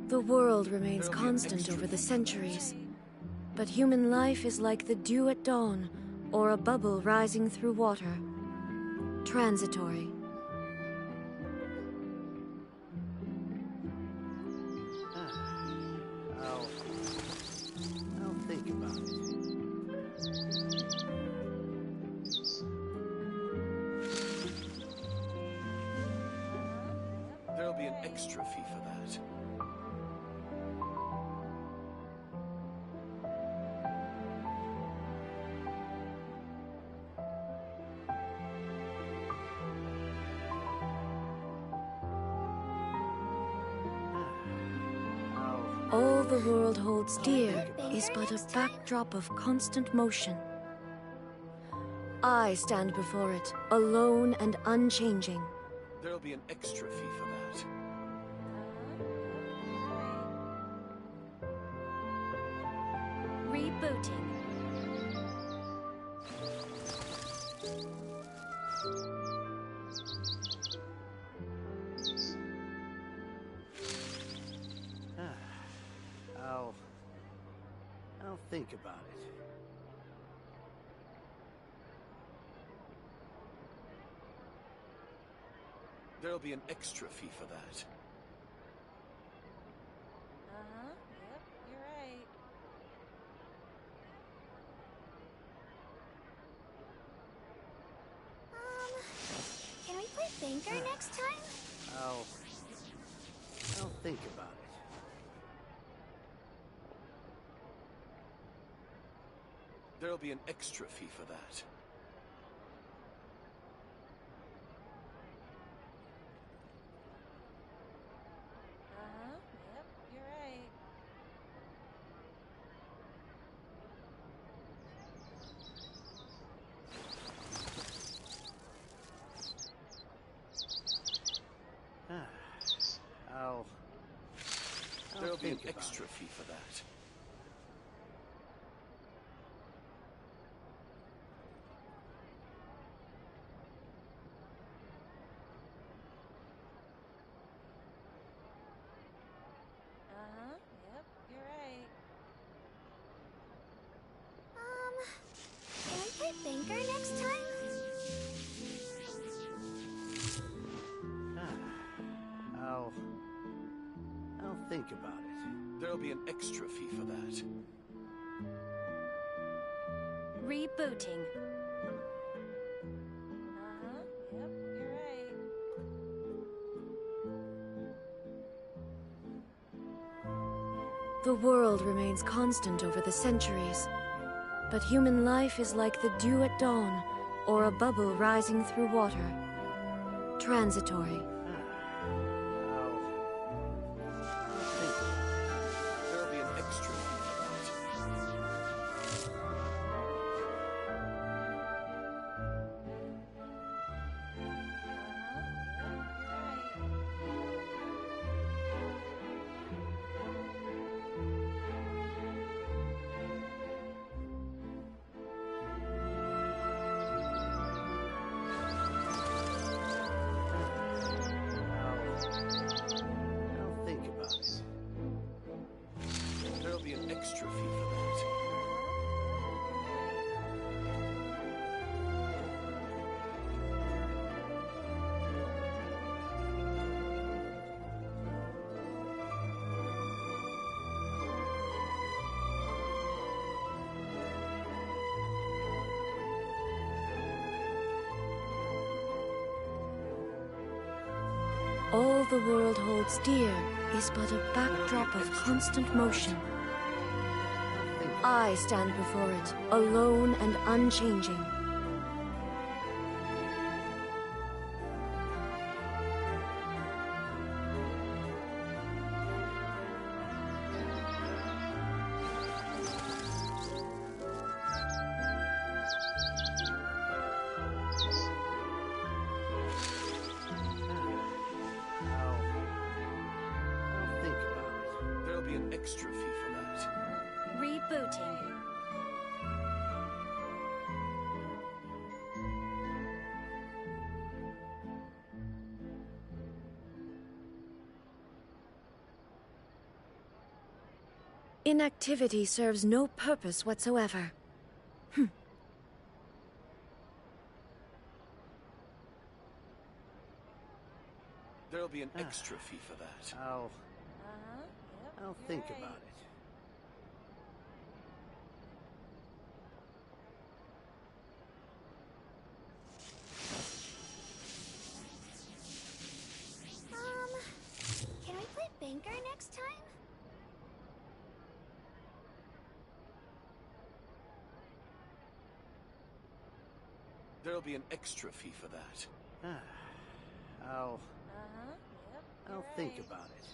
The world remains constant over the centuries, but human life is like the dew at dawn, or a bubble rising through water. Transitory. All the world holds dear is but a backdrop of constant motion. I stand before it, alone and unchanging. There'll be an extra fee for that. Rebooting. I'll think about it. There'll be an extra fee for that. Yep, you're right. Can we play banker next time? I'll think about it. There'll be an extra fee for that. Yep, you're right. There'll be an extra fee for that. Yep, you're right. Can we play banker next time? I'll think about it. There'll be an extra fee for that. Rebooting. Yep, you're right. The world remains constant over the centuries, but human life is like the dew at dawn, or a bubble rising through water. Transitory. There'll be an extra fee for that. I'll think about it. There'll be an extra fee for that. All the world holds dear is but a backdrop of constant motion. I stand before it, alone and unchanging. I'll think about it. There'll be an extra fee for that. Rebooting. Inactivity serves no purpose whatsoever. There'll be an extra fee for that. I'll think right. about it. Can we play banker next time? There'll be an extra fee for that. I'll Yep, think about it.